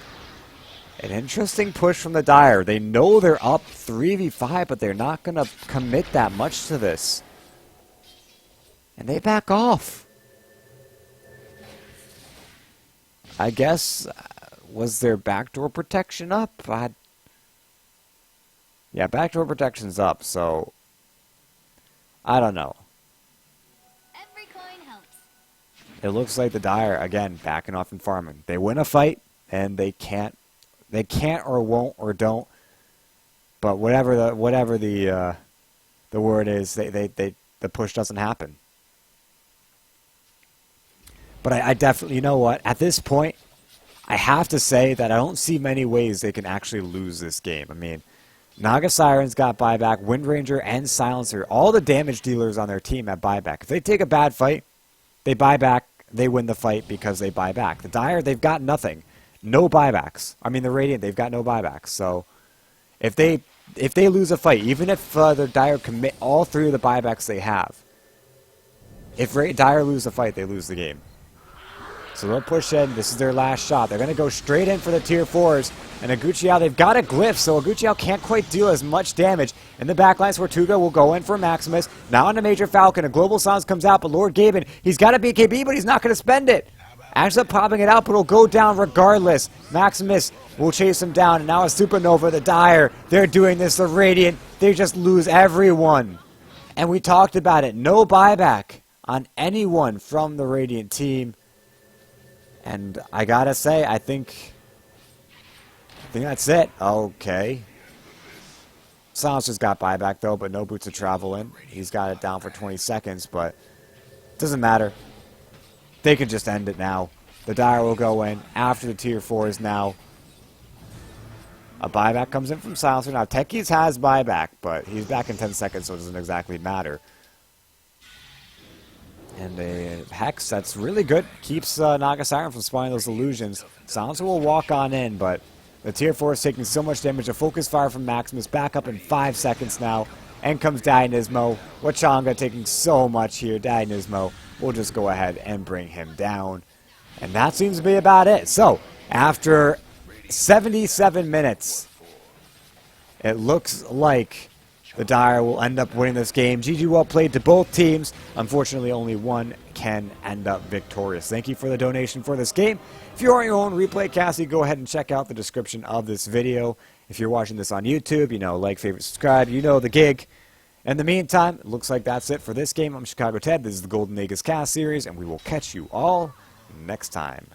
An interesting push from the Dire. They know they're up 3v5, but they're not going to commit that much to this. And they back off. I guess, was their backdoor protection up? Yeah, backdoor protection's up, so I don't know. Every coin helps. It looks like the Dire, again, backing off and farming. They win a fight, and they can't or won't or don't. But whatever the word is, the push doesn't happen. But I definitely, you know what? At this point, I have to say that I don't see many ways they can actually lose this game. I mean, Naga Siren's got buyback, Wind Ranger and Silencer, all the damage dealers on their team have buyback. If they take a bad fight, they buy back, they win the fight because they buy back. The Dire, they've got nothing. No buybacks. I mean, the Radiant, they've got no buybacks. So if they lose a fight, even if the Dire commit all three of the buybacks they have, if Dire lose a fight, they lose the game. So they'll push in. This is their last shot. They're going to go straight in for the tier 4s. And Aguchiao, they've got a glyph, so Aguchiao can't quite deal as much damage. In the backline, Tortuga will go in for Maximus. Now into Major Falcon. A Global Silence comes out, but Lord Gaben, he's got a BKB, but he's not going to spend it. Ends up popping it out, but it'll go down regardless. Maximus will chase him down, and now a Supernova, the Dire. They're doing this, the Radiant. They just lose everyone. And we talked about it. No buyback on anyone from the Radiant team. And I gotta say, I think that's it. Okay. Silencer's got buyback, though, but no boots of travel in. He's got it down for 20 seconds, but it doesn't matter. They can just end it now. The Dire will go in after the tier 4s now. A buyback comes in from Silencer. Now, Techies has buyback, but he's back in 10 seconds, so it doesn't exactly matter. And a Hex that's really good. Keeps Naga Siren from spawning those illusions. Silencer will walk on in, but the tier 4 is taking so much damage. A focus fire from Maximus back up in 5 seconds now. And comes Nismo. Wachanga taking so much here. Nismo will just go ahead and bring him down. And that seems to be about it. So, after 77 minutes, it looks like the Dire will end up winning this game. GG, well played to both teams. Unfortunately, only one can end up victorious. Thank you for the donation for this game. If you are your own replay Cassie, go ahead and check out the description of this video. If you're watching this on YouTube, you know, like, favorite, subscribe. You know the gig. In the meantime, it looks like that's it for this game. I'm Chicago Ted. This is the Golden Aegis Cast series, and we will catch you all next time.